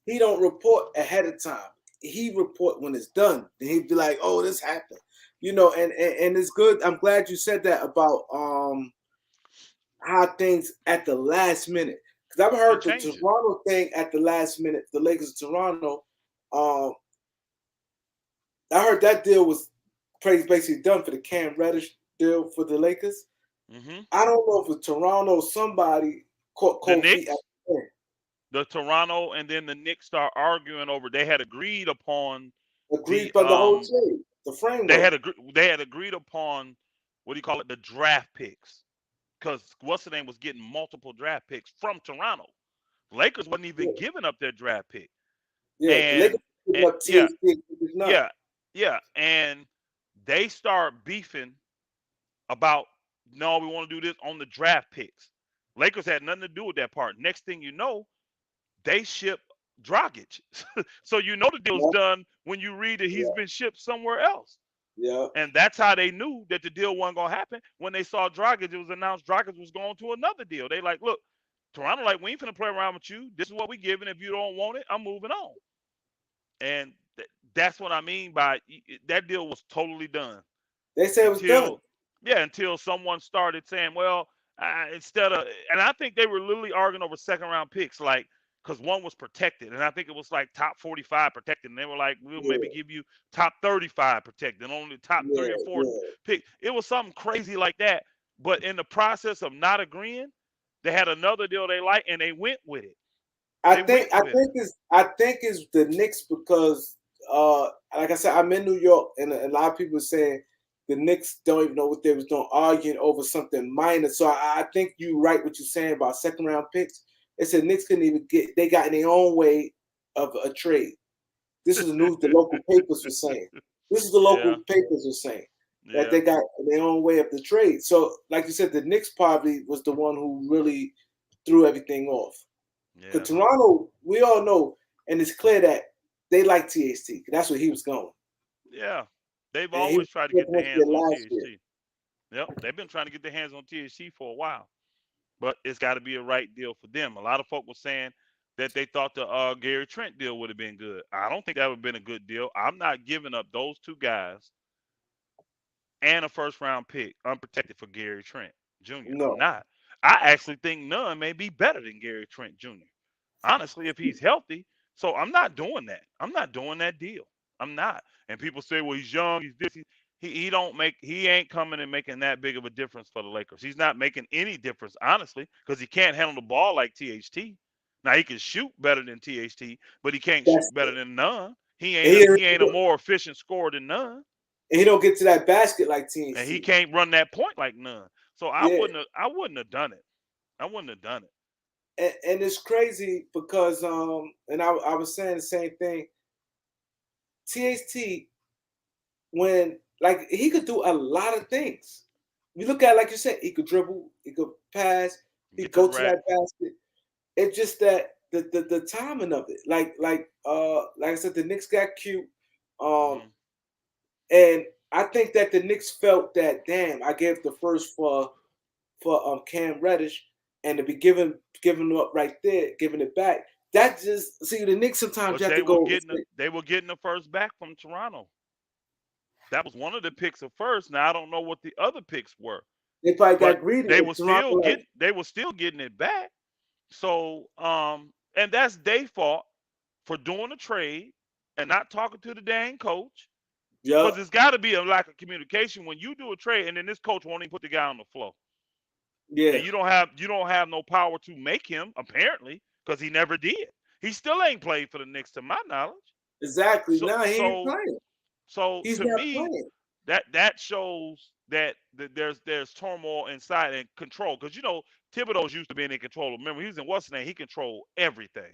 He don't report ahead of time. He report when it's done. Then he'd be like, "Oh, this happened," and it's good. I'm glad you said that about how things at the last minute, because I've Can heard the change it. Toronto thing at the last minute. The Lakers Toronto. Um, I heard that deal was basically done for the Cam Reddish deal for the Lakers. Hmm. I don't know if it's Toronto somebody caught The cold feet at Knicks, the end. the Toronto, and then the Knicks start arguing over. They had agreed upon Agreed the by the whole trade, the framework. they had agreed upon, what do you call it, the draft picks, because what's the name was getting multiple draft picks from Toronto. Lakers wasn't even Yeah, giving up their draft pick, yeah. The and, Lakers giving up yeah, THT. It's not. yeah, yeah, and they start beefing about, no, we want to do this on the draft picks. Lakers had nothing to do with that part. Next thing you know, they ship Dragic. So the deal's Yeah, done when you read that he's yeah, been shipped somewhere else. yeah. And that's how they knew that the deal wasn't gonna happen. When they saw Dragic, it was announced Dragic was going to another deal. They like, look, Toronto, like, we ain't finna play around with you. This is what we giving. If you don't want it, I'm moving on. And that's what I mean by that deal was totally done They said it was done. until, yeah, until someone started saying, well, instead of, and I think they were literally arguing over second round picks, like, because one was protected, and I think it was like top 45 protected, and they were like, we'll maybe Yeah, give you top 35 protected, and only top three yeah, or four yeah. pick. It was something crazy like that. But in the process of not agreeing, they had another deal they liked, and they went with it. I They went think I with it. think it's I think it's the Knicks because like I said, I'm in New York and a lot of people are saying the Knicks don't even know what they was doing, arguing over something minor. So I think you right what you're saying about second round picks. It said Knicks couldn't even get they got in their own way of a trade. This is the news the local papers were saying. This is the local Yeah, papers were saying that yeah, they got in their own way of the trade. So like you said, the Knicks probably was the one who really threw everything off. yeah, Because Toronto, we all know, and it's clear that they like THT. That's where he was going. yeah. They've And he was always tried to get their supposed to hands get on last year. THT. Yep, they've been trying to get their hands on THT for a while, but it's got to be a right deal for them. A lot of folk were saying that they thought the Gary Trent deal would have been good. I don't think that would have been a good deal. I'm not giving up those 2 guys and a first round pick unprotected for Gary Trent Jr. I'm No. not. I actually think none may be better than Gary Trent Jr. Honestly, if he's healthy. So I'm not doing that. I'm not doing that deal. I'm not. And people say, well, he's young, he's this, he don't make, he ain't coming and making that big of a difference for the Lakers. He's not making any difference, honestly, because he can't handle the ball like THT. Now he can shoot better than THT, but he can't shoot That's better than none. He and ain't he, a he ain't a more efficient scorer than none, and he don't get to that basket like and he THT. can't run that point like none. So Yeah. I wouldn't have done it. I wouldn't have done it. And it's crazy because and I was saying the same thing. THT when like he could do a lot of things. You look at it, like you said, he could dribble, he could pass, he could Get to the go to rack. that basket. It's just that the timing of it. Like I said, the Knicks got cute. Um Hmm. and I think that the Knicks felt that damn, I gave the first for Cam Reddish, and to be giving up right there, giving it back. That just see the Knicks sometimes But you have to go. they were getting the first back from Toronto. That was one of the picks of first. Now I don't know what the other picks were, They probably but got greedy with Toronto. Like, they were still getting it back. So and that's their fault for doing a trade and not talking to the dang coach. yeah, Because it's got to be a lack of communication when you do a trade and then this coach won't even put the guy on the floor. yeah, And you don't have no power to make him, apparently, because he never did. He still ain't played for the Knicks to my knowledge. exactly. So Now he ain't so playing. so He's to not me, playing. that shows that there's turmoil inside and control. Because Thibodeau's used to being in control. Remember, he was in what's the name? He controlled everything.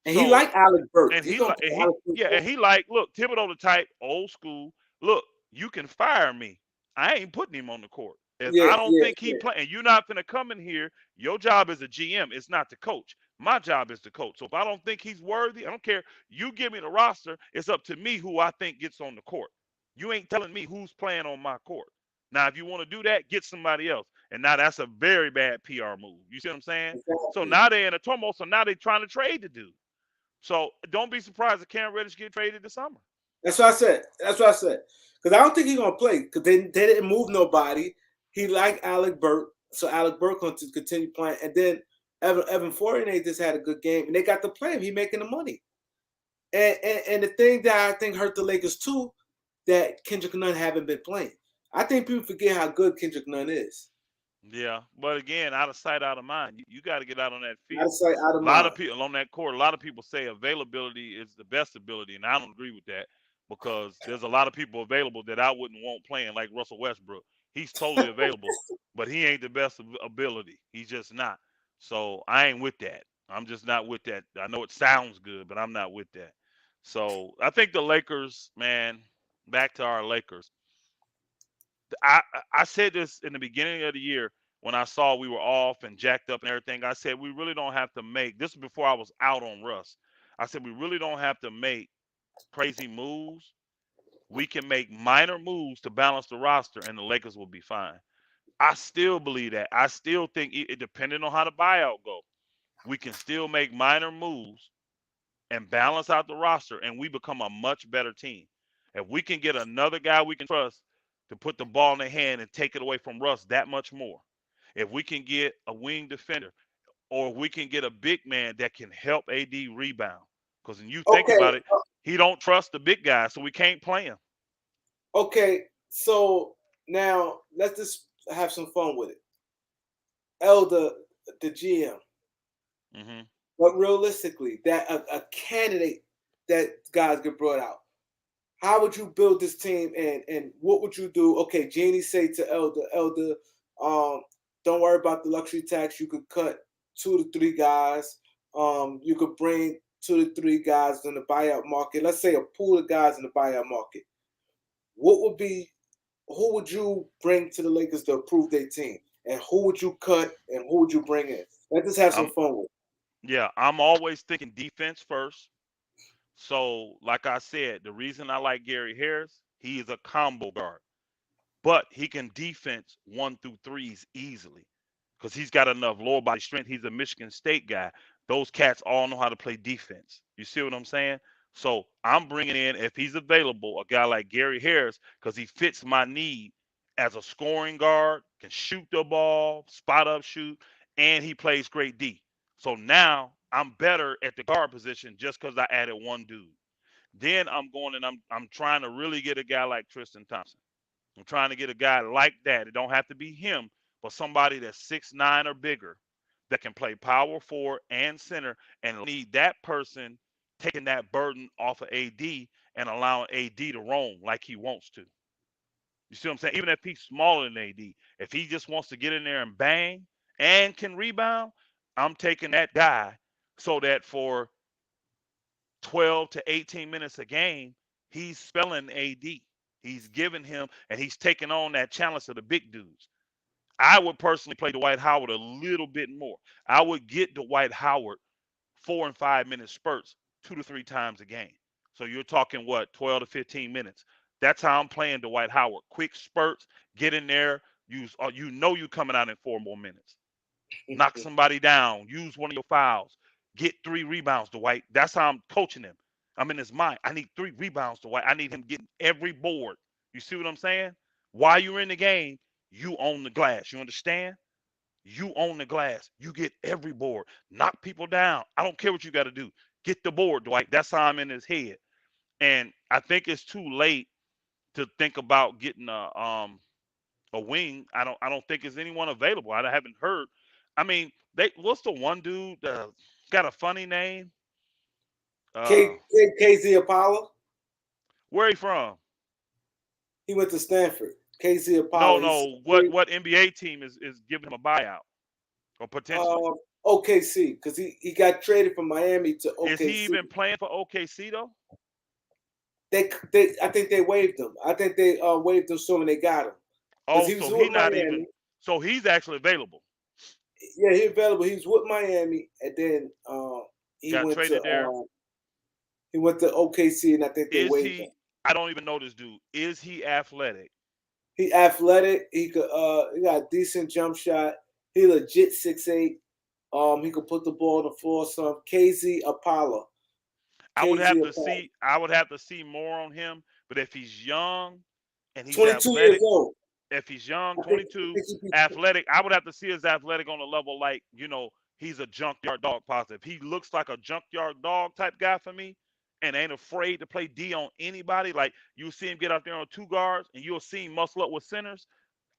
And he So like Alec Burks. and He he gonna like play Alec Burks. and he like look Thibodeau the type old school. Look, you can fire me. I ain't putting him on the court. If Yeah, I don't yeah, think he yeah. play, and you're not gonna come in here. Your job as a GM is not to coach. My job is to coach. So if I don't think he's worthy, I don't care. You give me the roster. It's up to me who I think gets on the court. You ain't telling me who's playing on my court. Now, if you want to do that, get somebody else. And now that's a very bad PR move. You see what I'm saying? So Exactly. now they're in a turmoil. So now they're trying to trade the dude. So don't be surprised if Cam Reddish get traded this summer. That's what I said. That's what I said. Because I don't think he's gonna play. Because they didn't move nobody. He liked Alec Burke, so Alec Burke going to continue playing. And then Evan Fournier just had a good game, and they got to play him. He making the money. And the thing that I think hurt the Lakers too, that Kendrick Nunn haven't been playing. I think people forget how good Kendrick Nunn is. Yeah, but again, out of sight, out of mind. You got to get out on that Out of field. sight, out of A lot of mind. people on that court. A lot of people say availability is the best ability, and I don't agree with that because there's a lot of people available that I wouldn't want playing, like Russell Westbrook. He's totally available, but he ain't the best ability. He's just not. So I ain't with that. I'm just not with that. I know it sounds good, but I'm not with that. So I think the Lakers, man. Back to our Lakers. I I said this in the beginning of the year when I saw we were off and jacked up and everything. I said we really don't have to make this was before I was out on Russ. I said we really don't have to make crazy moves. We can make minor moves to balance the roster, and the Lakers will be fine. I still believe that. I still think it depending on how the buyout go, we can still make minor moves and balance out the roster, and we become a much better team. If we can get another guy we can trust to put the ball in their hand and take it away from Russ that much more, if we can get a wing defender, or if we can get a big man that can help AD rebound, because when you think Okay, about it, he don't trust the big guy, so we can't play him. okay. So now let's just have some fun with it. Elder, the GM. Hmm. But realistically, that a candidate that guys get brought out. How would you build this team, and what would you do? Okay, Jeannie say to Elder, um, don't worry about the luxury tax. You could cut 2 to 3 guys. You could bring 2 to 3 guys in the buyout market. Let's say a pool of guys in the buyout market. What would be who would you bring to the Lakers to approve their team? And who would you cut and who would you bring in? Let's just have some I'm fun with Yeah, I'm always thinking defense first. So, like I said, the reason I like Gary Harris, he is a combo guard. But he can defense 1 through 3s easily because he's got enough lower body strength. He's a Michigan State guy. Those cats all know how to play defense. You see what I'm saying? So I'm bringing in, if he's available, a guy like Gary Harris because he fits my need as a scoring guard, can shoot the ball, spot up shoot, and he plays great D. So now I'm better at the guard position just because I added one dude. Then I'm going and I'm trying to really get a guy like Tristan Thompson. I'm trying to get a guy like that. It don't have to be him, but somebody that's 6'9" or bigger that can play power forward and center, and need that person taking that burden off of AD and allowing AD to roam like he wants to. You see what I'm saying? Even if he's smaller than AD, if he just wants to get in there and bang and can rebound, I'm taking that guy so that for 12 to 18 minutes a game, he's spelling AD. He's giving him and he's taking on that challenge of the big dudes. I would personally play Dwight Howard a little bit more. I would get Dwight Howard 4 and 5 minute spurts 2 to 3 times a game. So you're talking what, 12 to 15 minutes. That's how I'm playing Dwight Howard. Quick spurts, get in there. Use, you know, you coming out in 4 more minutes. Knock somebody down. Use one of your fouls. Get 3 rebounds, Dwight. That's how I'm coaching him. I'm in his mind. I need 3 rebounds, Dwight. I need him getting every board. You see what I'm saying? While you're in the game, you own the glass. You understand? You own the glass. You get every board. Knock people down. I don't care what you got to do. Get the board, Dwight. That's how I'm in his head. And I think it's too late to think about getting a wing. I don't think there's anyone available. I haven't heard. I mean, what's the one dude got a funny name? KZ Apollo. Where he from? He went to Stanford. KZ No, Apollo. no. What NBA team is giving him a buyout or potentially? OKC, because he got traded from Miami to OKC. Is he even playing for OKC though? I think they waived him. I think they waived him soon when they got him. Oh, he was so with he's not Miami. even. So he's actually available. Yeah, he's available. He was with Miami, and then he Got went traded to there. he went to OKC, and I think they waived him. I don't even know this dude. Is he athletic? He athletic. He could. He got a decent jump shot. He legit 6'8". He could put the ball on the floor. Some KZ Apollo. I would have to see more on him. But if he's young and he's 22 athletic, years old. if he's young, 22, athletic, I would have to see his athletic on a level like, he's a junkyard dog positive. He looks like a junkyard dog type guy for me and ain't afraid to play D on anybody. Like, you see him get out there on 2 guards and you'll see him muscle up with centers.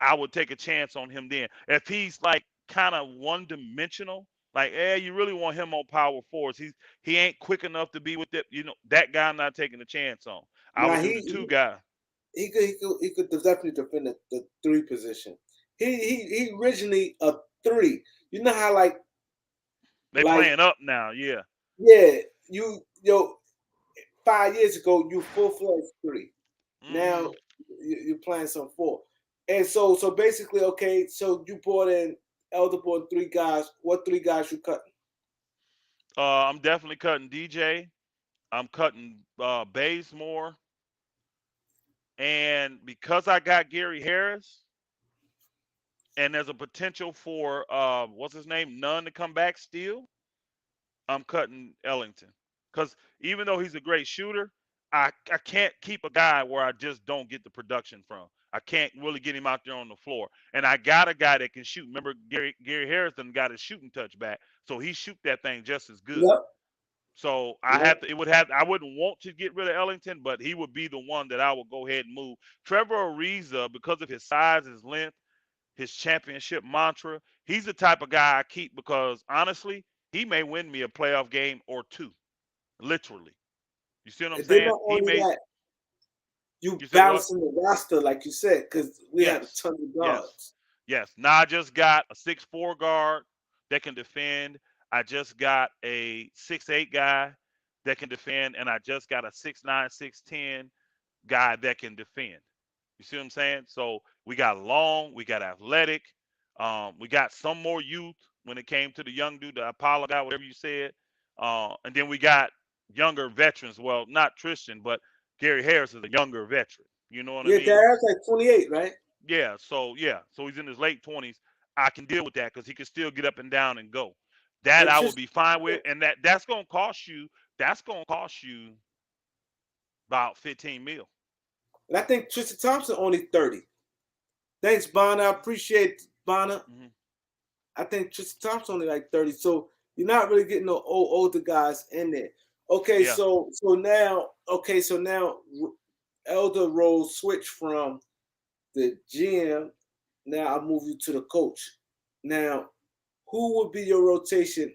I would take a chance on him then. If he's like kind of one-dimensional, like, you really want him on power forwards. He ain't quick enough to be with it. That guy I'm not taking a chance on. I would do the 2 guy. He could definitely defend the 3 position. He originally a 3. You know how they playing up now, yeah. Yeah, 5 years ago you full-fledged 3. Now you're playing some 4. And so basically, okay, so you brought in Elder brought 3 guys. What 3 guys you cutting? I'm definitely cutting DJ. I'm cutting Bazemore. And because I got Gary Harris, and there's a potential for what's his name, Nunn to come back still, I'm cutting Ellington. Because even though he's a great shooter, I can't keep a guy where I just don't get the production from. I can't really get him out there on the floor. And I got a guy that can shoot. Remember, Gary Harris done got his shooting touch back, so he shoot that thing just as good. Yep. So I wouldn't want to get rid of Ellington, but he would be the one that I would go ahead and move. Trevor Ariza, because of his size, his length, his championship mantra, he's the type of guy I keep because honestly, he may win me a playoff game or 2, literally. You see what I'm saying? He may. You balancing the roster, like you said, because we have a ton of guards. Yes. Now I just got a 6'4" guard that can defend. I just got a 6'8" guy that can defend, and I just got a 6'9", 6'10" guy that can defend. You see what I'm saying? So we got long, we got athletic, we got some more youth when it came to the young dude, the Apollo guy, whatever you said. And then we got younger veterans. Well, not Tristan, but Gary Harris is a younger veteran. You know what I mean? Yeah, Harris like 28, right? Yeah. So he's in his late 20s. I can deal with that because he can still get up and down and go. That I would be fine with, and that's gonna cost you. That's gonna cost you about $15 million. And I think Tristan Thompson only 30. Thanks, Bonner. I appreciate Bonner. Mm-hmm. I think Tristan Thompson only like 30. So you're not really getting no older guys in there. Okay, so now Elder role switch from the GM. Now I'll move you to the coach. Now, who would be your rotation?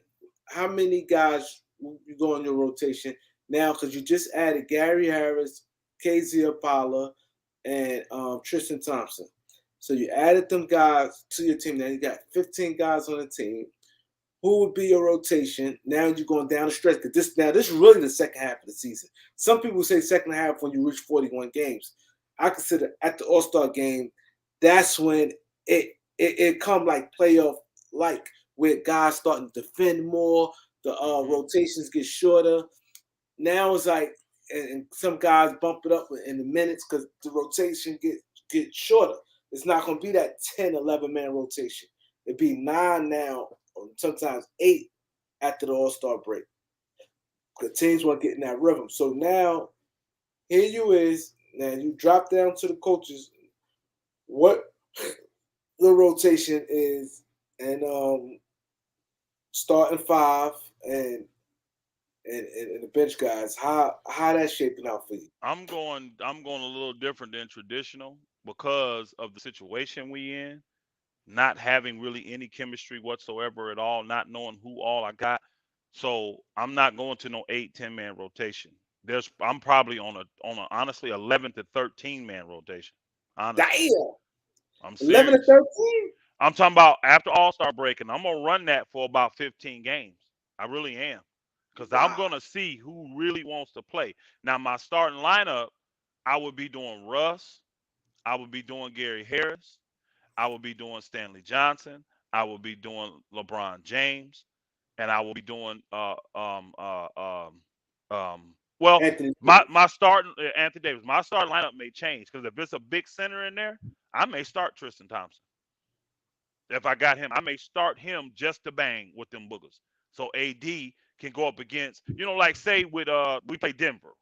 How many guys will you go in your rotation now? Because you just added Gary Harris, KZ Apollo, and Tristan Thompson. So you added them guys to your team. Now you got 15 guys on the team. Who would be your rotation? Now you're going down the stretch. Because this is really the second half of the season. Some people say second half when you reach 41 games. I consider at the All-Star game, that's when it come like playoff like, where guys starting to defend more, the rotations get shorter. Now it's like and some guys bump it up in the minutes because the rotation get shorter. It's not going to be that 10, 11 man rotation. It'd be 9 now, or sometimes 8 after the All-Star break. Because teams want to get in that rhythm. So now, here you is. Now you drop down to the coaches what the rotation is, and starting 5 and and the bench guys. How that's shaping out for you? I'm going a little different than traditional because of the situation we in, not having really any chemistry whatsoever at all, not knowing who all I got. So I'm not going to no 8, 10 man rotation. I'm probably on a honestly 11 to 13 man rotation. Honestly. Damn, I'm 11 to serious. 13. I'm talking about after All-Star break, and I'm gonna run that for about 15 games. I really am, because I'm Wow. gonna see who really wants to play. Now, my starting lineup, I would be doing Russ, I would be doing Gary Harris, I would be doing Stanley Johnson, I would be doing LeBron James, and I will be doing well, Anthony my Davis. starting Anthony Davis. My starting lineup may change because if it's a big center in there, I may start Tristan Thompson. If I got him, I may start him just to bang with them boogers. So AD can go up against, like say with we play Denver.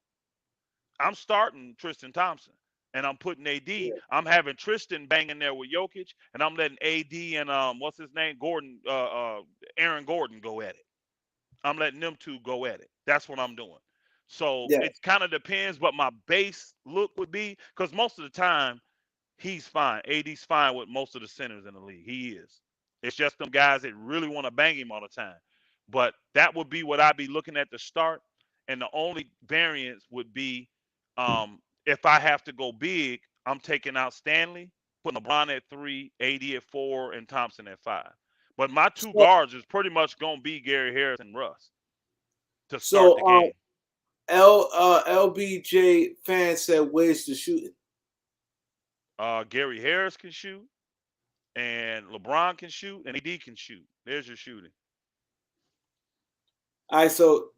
I'm starting Tristan Thompson. And I'm putting AD. Yeah. I'm having Tristan banging there with Jokic, and I'm letting AD and what's his name, Gordon, Aaron Gordon go at it. I'm letting them two go at it. That's what I'm doing. So Yeah. it kind of depends what my base look would be, because most of the time he's fine. AD's fine with most of the centers in the league. He is. It's just them guys that really want to bang him all the time. But that would be what I'd be looking at to start. And the only variance would be if I have to go big, I'm taking out Stanley, putting LeBron at 3, AD at 4, and Thompson at 5. But my two So guards is pretty much going to be Gary Harris and Russ to start so the game. LBJ fan said, "Where's the shooting?" Gary Harris can shoot, and LeBron can shoot, and AD can shoot. There's your shooting. All right, so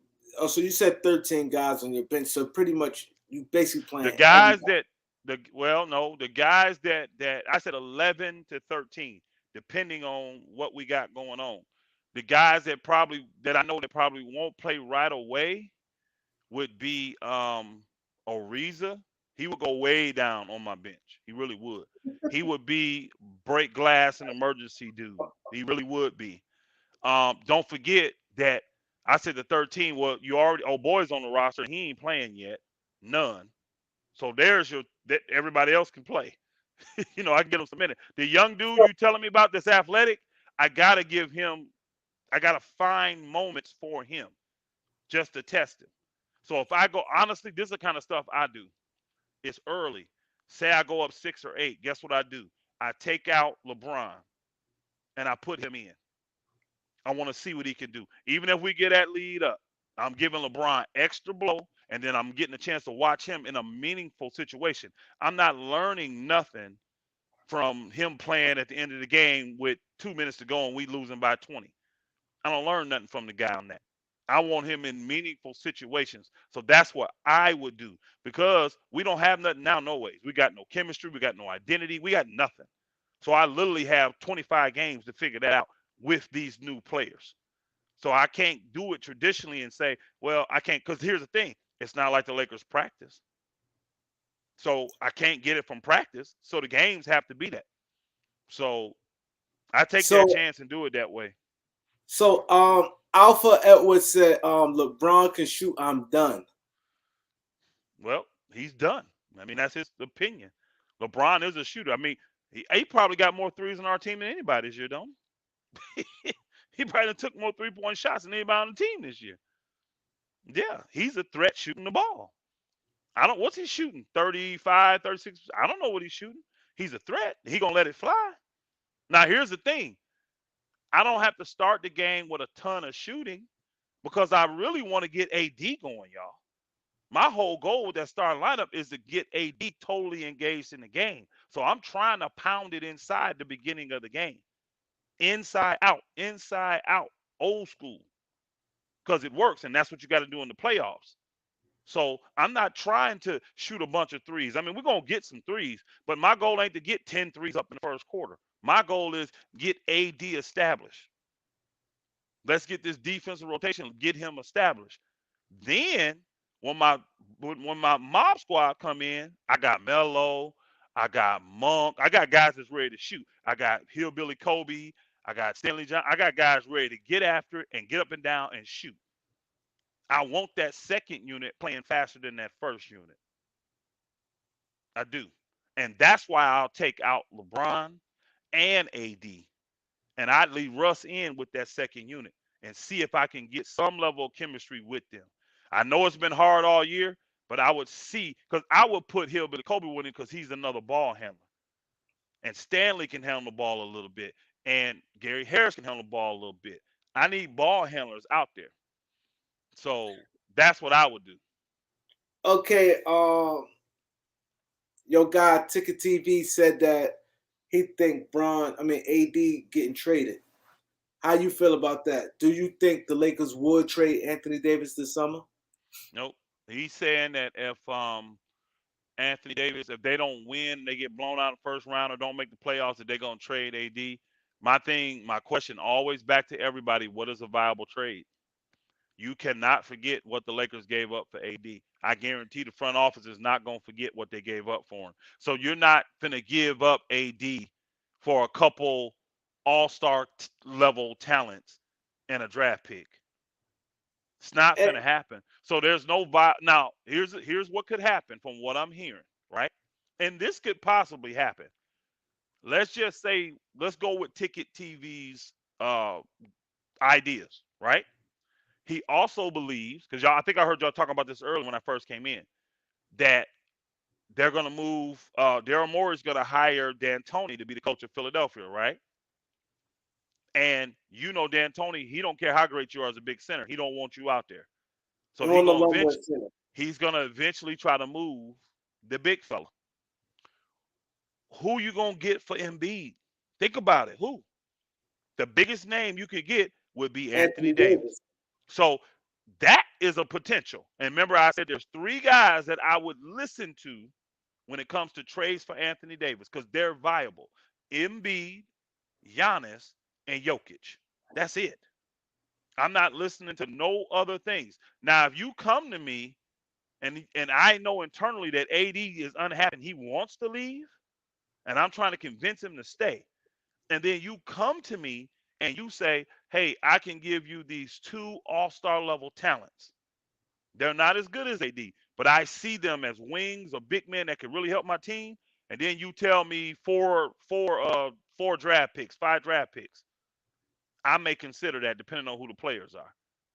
you said 13 guys on your bench, so pretty much you basically The playing guys everybody. that the guys that I said 11 to 13, depending on what we got going on. The guys that I know that probably won't play right away would be Ariza. He would go way down on my bench. He really would. He would be break glass and emergency dude. He really would be. Don't forget that I said the 13. Well, you already boy's on the roster. He ain't playing yet. None. So there's your that everybody else can play. I can get him some minutes. The young dude you telling me about that's athletic, I gotta give him. I gotta find moments for him just to test him. So if I go honestly, this is the kind of stuff I do. It's early. Say I go up 6 or 8. Guess what I do? I take out LeBron and I put him in. I want to see what he can do. Even if we get that lead up, I'm giving LeBron extra blow, and then I'm getting a chance to watch him in a meaningful situation. I'm not learning nothing from him playing at the end of the game with 2 minutes to go and we losing by 20. I don't learn nothing from the guy on that. I want him in meaningful situations. So that's what I would do, because we don't have nothing now, no ways. We got no chemistry. We got no identity. We got nothing. So I literally have 25 games to figure that out with these new players. So I can't do it traditionally and say, well, I can't, because here's the thing. It's not like the Lakers practice. So I can't get it from practice. So the games have to be that. So I take that So chance and do it that way. Alpha Edwards said, LeBron can shoot. I'm done. Well, he's done. I mean, that's his opinion. LeBron is a shooter. I mean, he probably got more threes on our team than anybody this year, don't he? He probably took more 3-point shots than anybody on the team this year. Yeah, he's a threat shooting the ball. What's he shooting? 35, 36. I don't know what he's shooting. He's a threat. He going to let it fly. Now, here's the thing. I don't have to start the game with a ton of shooting because I really want to get AD going, y'all. My whole goal with that starting lineup is to get AD totally engaged in the game. So I'm trying to pound it inside the beginning of the game. Inside out, old school. Because it works, and that's what you got to do in the playoffs. So I'm not trying to shoot a bunch of threes. I mean, we're gonna get some threes, but my goal ain't to get 10 threes up in the first quarter. My goal is get AD established. Let's get this defensive rotation, get him established. Then when my mob squad come in, I got Melo, I got Monk, I got guys that's ready to shoot. I got Hillbilly Kobe, I got Stanley John, I got guys ready to get after it and get up and down and shoot. I want that second unit playing faster than that first unit. I do. And that's why I'll take out LeBron and AD. And I'd leave Russ in with that second unit and see if I can get some level of chemistry with them. I know it's been hard all year, but I would see, because I would put Hillbilly Kobe with him because he's another ball handler. And Stanley can handle the ball a little bit. And Gary Harris can handle the ball a little bit. I need ball handlers out there. So that's what I would do. Okay, your guy Ticket TV said that he think AD getting traded. How you feel about that? Do you think the Lakers would trade Anthony Davis this summer? Nope. He's saying that if Anthony Davis, if they don't win, they get blown out in the first round or don't make the playoffs, that they're gonna trade AD. My question always back to everybody: what is a viable trade? You cannot forget what the Lakers gave up for AD. I guarantee the front office is not gonna forget what they gave up for him. So you're not gonna give up AD for a couple all-star level talents and a draft pick. It's not And, gonna happen. So there's no now. Here's what could happen from what I'm hearing, right? And this could possibly happen. Let's just say, let's go with Ticket TV's ideas, right? He also believes, because y'all, I think I heard y'all talking about this earlier when I first came in, that they're gonna move. Daryl Morey is gonna hire D'Antoni to be the coach of Philadelphia, right? And you know D'Antoni, he don't care how great you are as a big center. He don't want you out there. So on the low he's gonna eventually try to move the big fella. Who you gonna get for Embiid? Think about it. Who? The biggest name you could get would be Anthony Davis. So that is a potential. And remember, I said there's three guys that I would listen to when it comes to trades for Anthony Davis because they're viable: Embiid, Giannis, and Jokic. That's it. I'm not listening to no other things. Now, if you come to me and I know internally that AD is unhappy and he wants to leave, and I'm trying to convince him to stay, and then you come to me and you say, hey, I can give you these two all-star level talents. They're not as good as AD, but I see them as wings or big men that can really help my team. And then you tell me four draft picks, 5 draft picks. I may consider that depending on who the players are.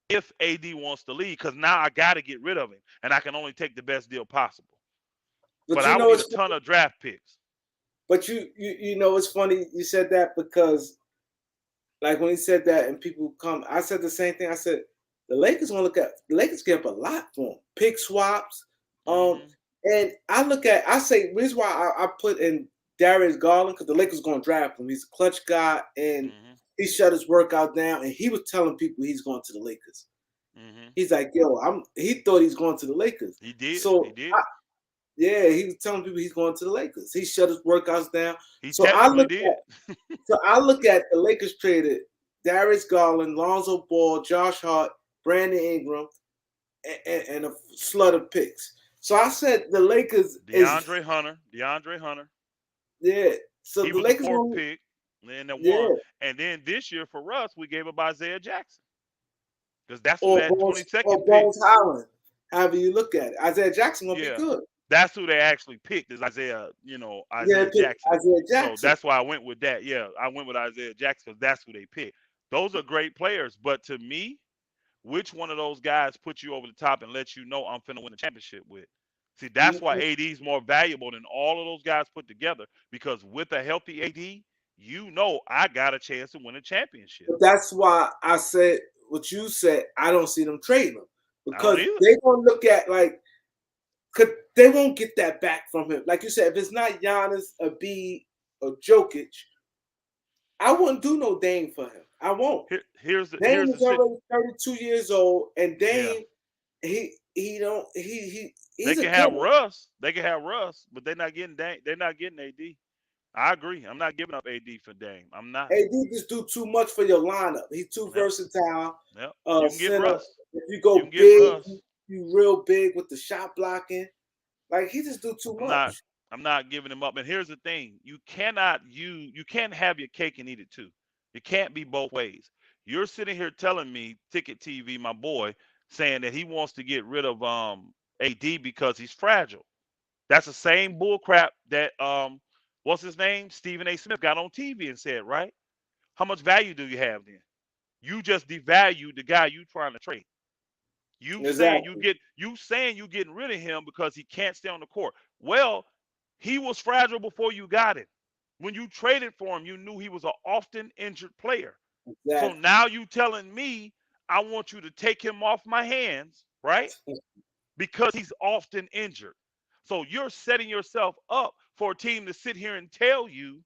If AD wants to leave, because now I got to get rid of him, and I can only take the best deal possible. But I would need a ton of draft picks. But you know it's funny you said that because like when he said that and people come, I said the same thing. I said the Lakers want to look at the Lakers give up a lot for him, pick swaps. And I say reason why I put in Darius Garland because the Lakers going to draft him. He's a clutch guy and he shut his workout down and he was telling people he's going to the Lakers. He's like, yo, he thought he's going to the Lakers. He did. So he did. Yeah, he was telling people he's going to the Lakers. He shut his workouts down. He technically did. So I look at the Lakers traded Darius Garland, Lonzo Ball, Josh Hart, Brandon Ingram, and a flood of picks. So I said the Lakers DeAndre Hunter. Yeah. So he the was Lakers the fourth pick and the one. And then this year for us, we gave up Isaiah Jackson. Because that's who that 22nd pick. Bones Highland. However you look at it. Isaiah Jackson will be good. That's who they actually picked is Isaiah Jackson. So that's why I went with that. Yeah, I went with Isaiah Jackson because that's who they picked. Those are great players. But to me, which one of those guys put you over the top and let you know I'm finna win the championship with? See, that's why AD is more valuable than all of those guys put together because with a healthy AD, you know I got a chance to win a championship. But that's why I said what you said. I don't see them trading him because they're going to look at because they won't get that back from him. Like you said, if it's not Giannis, Embiid, or Jokic, I wouldn't do no Dame for him. I won't. Dame is already 32 years old, and Dame, he don't They he's a can have killer. Russ. They can have Russ, but they're not getting They're not getting AD. I agree. I'm not giving up AD for Dame. I'm not. AD just do too much for your lineup. He's too Yep. versatile. Yep. You can get Center. Russ. If you You can go get big, Russ. you real big with the shot blocking. Like he just do too I'm not. much. I'm not giving him up. And here's the thing: you can't have your cake and eat it too. It can't be both ways. You're sitting here telling me, Ticket TV, my boy, saying that he wants to get rid of AD because he's fragile. That's the same bull crap that what's his name? Stephen A. Smith got on TV and said, right? How much value do you have then? You just devalued the guy you trying to trade. Exactly. You saying you getting rid of him because he can't stay on the court. Well, he was fragile before you got him. When you traded for him, you knew he was an often injured player. So Exactly. now you telling me I want you to take him off my hands, right? Because he's often injured. So you're setting yourself up for a team to sit here and tell you,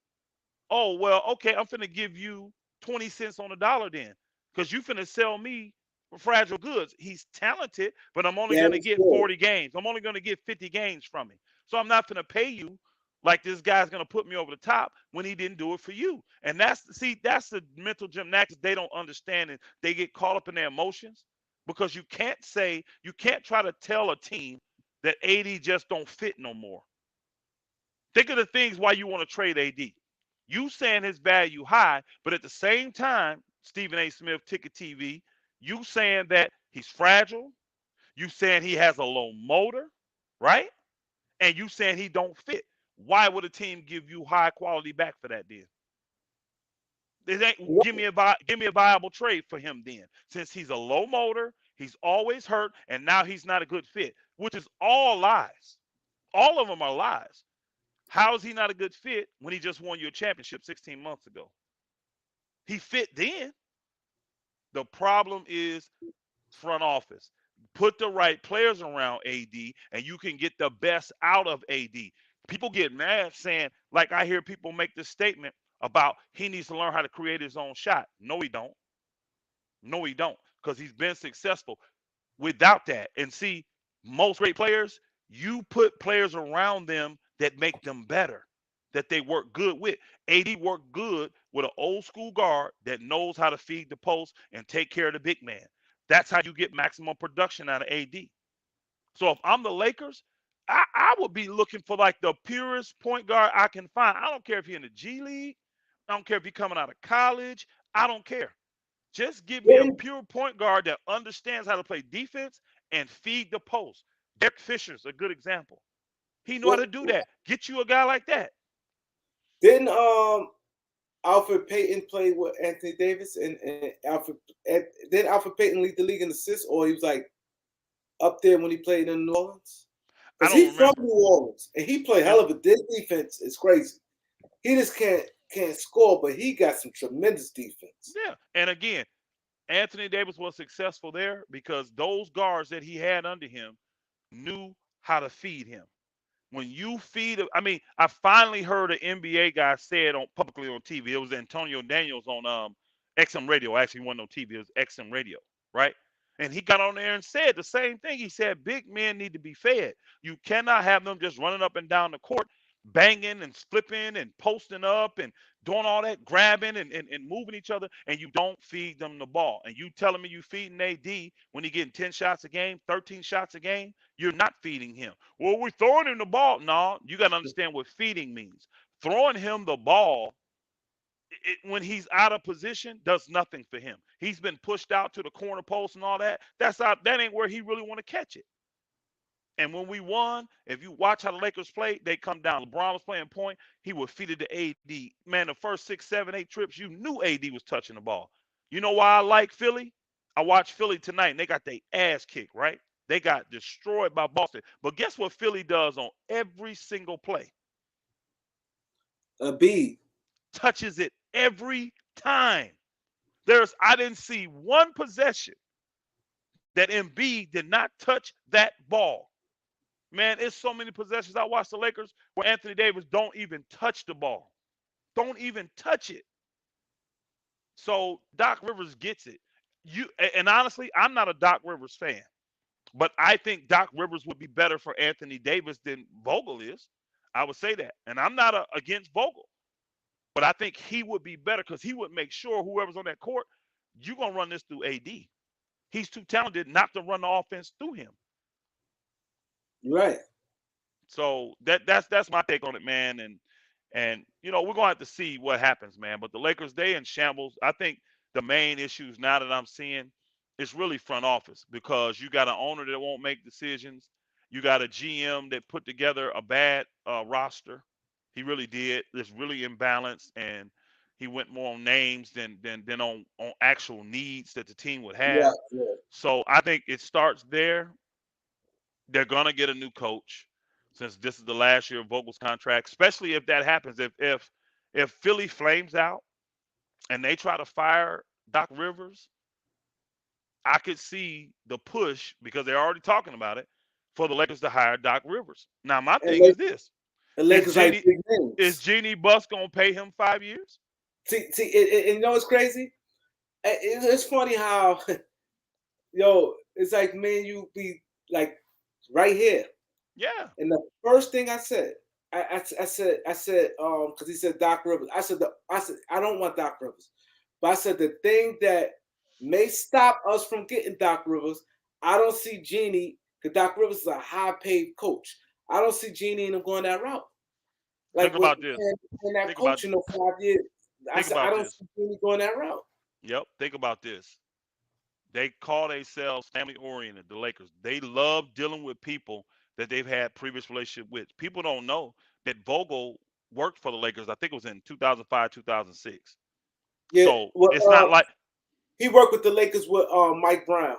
oh, well, okay, I'm finna give you 20 cents on the dollar then. Because you finna sell me fragile goods. He's talented, but I'm only Damn gonna it's get good. 40 games. I'm only gonna get 50 games from him. So I'm not gonna pay you like this guy's gonna put me over the top when he didn't do it for you. And that's the mental gymnastics they don't understand, and they get caught up in their emotions because you can't try to tell a team that AD just don't fit no more. Think of the things why you want to trade AD. You saying his value high, but at the same time, Stephen A. Smith, Ticket TV, you saying that he's fragile. You saying he has a low motor, right? And you saying he don't fit. Why would a team give you high quality back for that then? It ain't, give me a viable trade for him then, since he's a low motor, he's always hurt, and now he's not a good fit, which is all lies. All of them are lies. How is he not a good fit when he just won you a championship 16 months ago? He fit then. The problem is front office. Put the right players around AD and you can get the best out of AD. People get mad saying, like I hear people make this statement about he needs to learn how to create his own shot. No, he don't. No, he don't. Because he's been successful without that. And see, most great players, you put players around them that make them better, that they work good with. AD worked good with an old school guard that knows how to feed the post and take care of the big man. That's how you get maximum production out of AD. So if I'm the Lakers, I would be looking for like the purest point guard I can find. I don't care if he's in the G League. I don't care if he's coming out of college. I don't care. Just give me a Didn't pure point guard that understands how to play defense and feed the post. Derek Fisher's a good example. He know how what to do that. Get you a guy like that. didn't Alfred Payton play with Anthony Davis and did Alfred Payton lead the league in assists, or he was like up there when he played in New Orleans? I Because don't he's from remember. New Orleans and he played Yeah, hell of a defense. It's crazy. He just can't score, but he got some tremendous defense. yeah. And again, Anthony Davis was successful there because those guards that he had under him knew how to feed him. When you feed, I mean, I finally heard an NBA guy say it on publicly on TV. It was Antonio Daniels on XM Radio. Actually, wasn't on TV. It was XM Radio, right? And he got on there and said the same thing. He said big men need to be fed. You cannot have them just running up and down the court, banging and flipping and posting up and doing all that, grabbing and moving each other, and you don't feed them the ball. And you telling me you feeding AD when he getting 10 shots a game, 13 shots a game? You're not feeding him. Well, we're throwing him the ball. No, you got to understand what feeding means. Throwing him the ball when he's out of position does nothing for him. He's been pushed out to the corner post and all that. That ain't where he really want to catch it. And when we won, if you watch how the Lakers play, they come down. LeBron was playing point. He would feed it to AD. Man, the first 6, 7, 8 trips, you knew AD was touching the ball. You know why I like Philly? I watched Philly tonight, and they got their ass kicked, right? They got destroyed by Boston. But guess what Philly does on every single play? A B. Touches it every time. I didn't see one possession that Embiid did not touch that ball. Man, it's so many possessions I watched the Lakers where Anthony Davis don't even touch the ball. Don't even touch it. So Doc Rivers gets it. And honestly, I'm not a Doc Rivers fan. But I think Doc Rivers would be better for Anthony Davis than Vogel is. I would say that. And I'm not against Vogel, but I think he would be better because he would make sure whoever's on that court, you're going to run this through AD. He's too talented not to run the offense through him. Right. So that's my take on it, man. And we're gonna have to see what happens, man. But the Lakers, they in shambles. I think the main issues now that I'm seeing is really front office because you got an owner that won't make decisions. You got a GM that put together a bad roster. He really did. It's really imbalanced, and he went more on names than on actual needs that the team would Yeah. have. Yeah. So I think it starts there. They're gonna get a new coach since this is the last year of Vogel's contract, especially if that happens. If Philly flames out and they try to fire Doc Rivers, I could see the push because they're already talking about it for the Lakers to hire Doc Rivers. Now my And thing is this: the is Lakers like Jeannie big is names. Jeannie Buss gonna pay him 5 years? See, and you know what's crazy? It's funny how, yo, it's like man, you be like right here. Yeah. And the first thing I said, because he said Doc Rivers. I said I don't want Doc Rivers, but I said the thing that may stop us from getting Doc Rivers, I don't see Genie because Doc Rivers is a high paid coach. I don't see Genie and him going that route. Think Like with about this. in that Think about coaching of 5 years, I think said I about don't this. see Genie going that route. Yep. Think about this. They call themselves family oriented, the Lakers. They love dealing with people that they've had previous relationship with. People don't know that Vogel worked for the Lakers. I think it was in 2005, 2006. Yeah, So well, it's not like he worked with the Lakers with Mike Brown.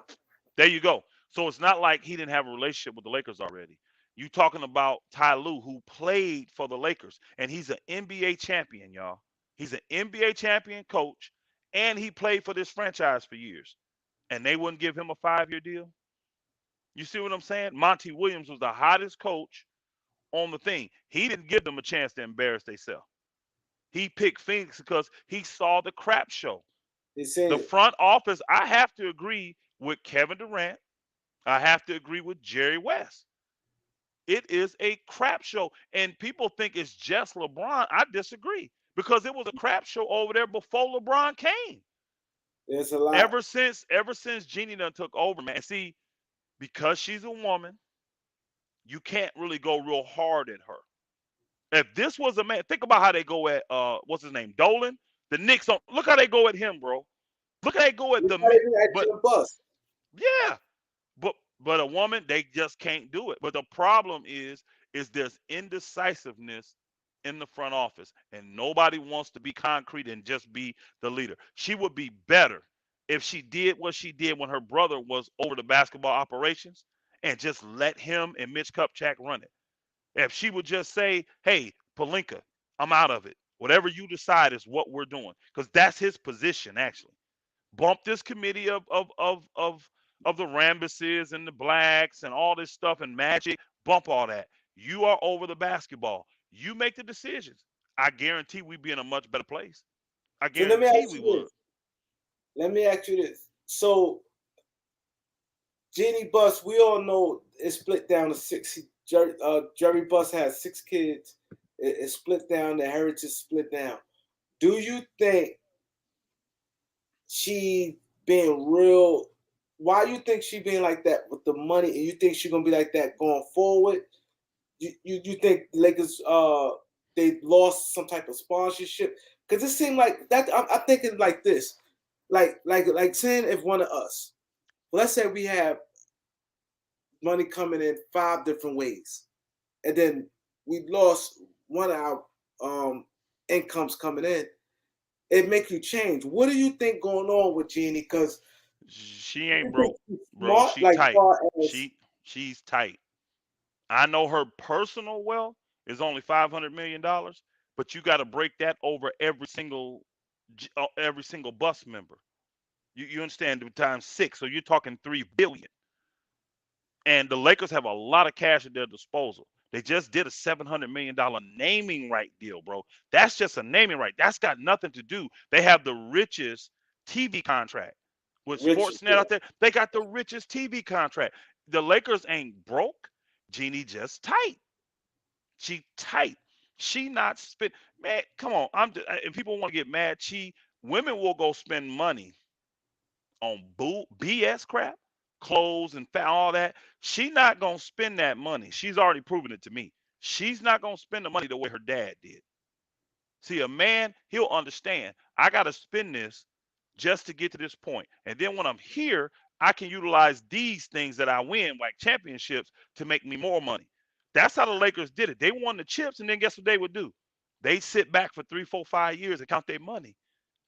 there you go. So it's not like he didn't have a relationship with the Lakers already. You talking about Ty Lue, who played for the Lakers, and he's an NBA champion, y'all. He's an NBA champion coach, and he played for this franchise for years. And they wouldn't give him a 5-year deal. You see what I'm saying? Monty Williams was the hottest coach on the thing. He didn't give them a chance to embarrass themselves. He picked Phoenix because he saw the crap show. They said The it. front office, I have to agree with Kevin Durant. I have to agree with Jerry West. It is a crap show. And people think it's just LeBron. I disagree because it was a crap show over there before LeBron came. There's a lot. Ever since Jeannie done took over, man. And see, because she's a woman, you can't really go real hard at her. If this was a man, think about how they go at what's his name, Dolan. The Knicks. Look how they go at him, bro. Look how they go at Look the. how they do that But to the bus. yeah, but a woman, they just can't do it. But the problem is there's indecisiveness in the front office, and nobody wants to be concrete and just be the leader. She would be better if she did what she did when her brother was over the basketball operations and just let him and Mitch Kupchak run it. If she would just say, "Hey, Palinka, I'm out of it. Whatever you decide is what we're doing," because that's his position actually. Bump this committee of the Rambuses and the Blacks and all this stuff and Magic. Bump all that. You are over the basketball. You make the decisions. I guarantee we'd be in a much better place. I So let me guarantee ask we you would. this. Let me ask you this. So Jeannie Buss, we all know it's split down to six. Jerry Buss has 6 kids. It's split down. The heritage is split down. Do you think she being real? Why you think she being like that with the money, and you think she gonna be like that going forward? You think Lakers they lost some type of sponsorship? Because it seemed like that. I'm thinking like this, like saying if one of us, well, let's say we have money coming in 5 different ways, and then we lost one of our incomes coming in. It make you change. What do you think going on with Jeannie? Because She ain't you think broke, she's bro. smart, She like tight. far as She's tight. I know her personal wealth is only $500 million, but you got to break that over every single bus member. You understand the times six, so you're talking 3 billion. And the Lakers have a lot of cash at their disposal. They just did a $700 million naming right deal, bro. That's just a naming right. That's got nothing to do. They have the richest TV contract with rich. Sportsnet out there. They got the richest TV contract. the Lakers ain't broke. Jeannie just tight. She tight. She not spend. Man, come on. And people want to get mad. Women will go spend money on BS crap, clothes and all that. She not gonna spend that money. She's already proven it to me. She's not gonna spend the money the way her dad did. See, a man, he'll understand. I gotta spend this just to get to this point. And then when I'm here, I can utilize these things that I win, like championships, to make me more money. That's how the Lakers did it. They won the chips, and then guess what they would do? They sit back for 3, 4, 5 years and count their money.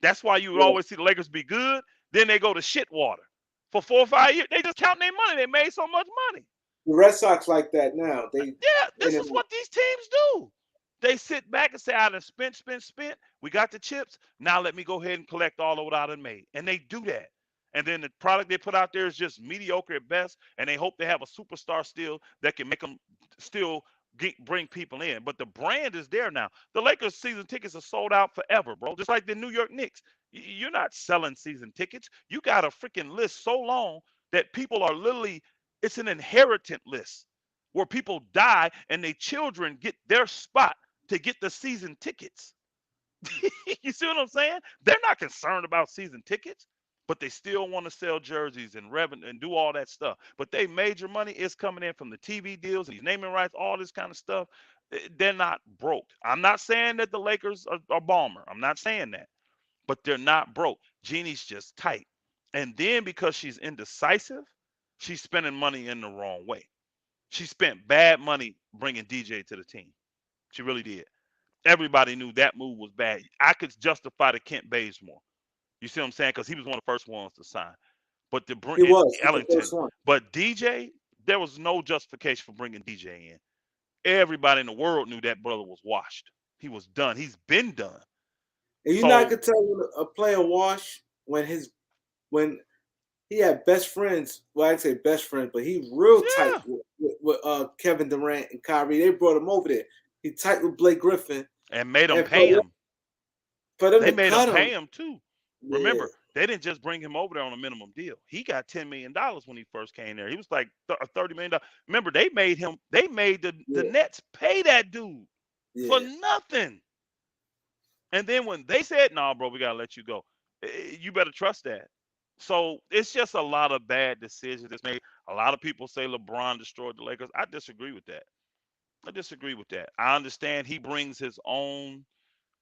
That's why you would Yeah. always see the Lakers be good. Then they go to shit water. For 4 or 5 years, they just count their money. They made so much money. The Red Sox like that now. Yeah, this is what these teams do. They sit back and say, I done spent. We got the chips. Now let me go ahead and collect all of what I done made. And they do that. And then the product they put out there is just mediocre at best. And they hope they have a superstar still that can make them still bring people in. But the brand is there now. The Lakers season tickets are sold out forever, bro. Just like the New York Knicks. You're not selling season tickets. You got a freaking list so long that people are literally, it's an inheritance list where people die and their children get their spot to get the season tickets. You see what I'm saying? They're not concerned about season tickets, but they still want to sell jerseys and revenue and do all that stuff. But they major money is coming in from the TV deals, these naming rights, all this kind of stuff. They're not broke. I'm not saying that the Lakers are bomber. I'm not saying that, but they're not broke. Jeannie's just tight. And then because she's indecisive, she's spending money in the wrong way. She spent bad money bringing DJ to the team. She really did. Everybody knew that move was bad. I could justify the Kent Bazemore. You see what I'm saying? Because he was one of the first ones to sign. But to bring Ellington, but DJ, there was no justification for bringing DJ in. Everybody in the world knew that brother was washed. He was done. He's been done. And you not gonna tell a player wash when he had best friends. Well, I'd say best friends, but he real tight with Kevin Durant and Kyrie. They brought him over there. He tight with Blake Griffin and made him pay him. They made him pay him too. Yeah. Remember, they didn't just bring him over there on a minimum deal. He got $10 million when he first came there. He was like $30 million. Remember, they made the Nets pay that dude for nothing. And then when they said, "No, bro, we gotta let you go," you better trust that. So it's just a lot of bad decisions that's made. A lot of people say LeBron destroyed the Lakers. I disagree with that. I understand he brings his own.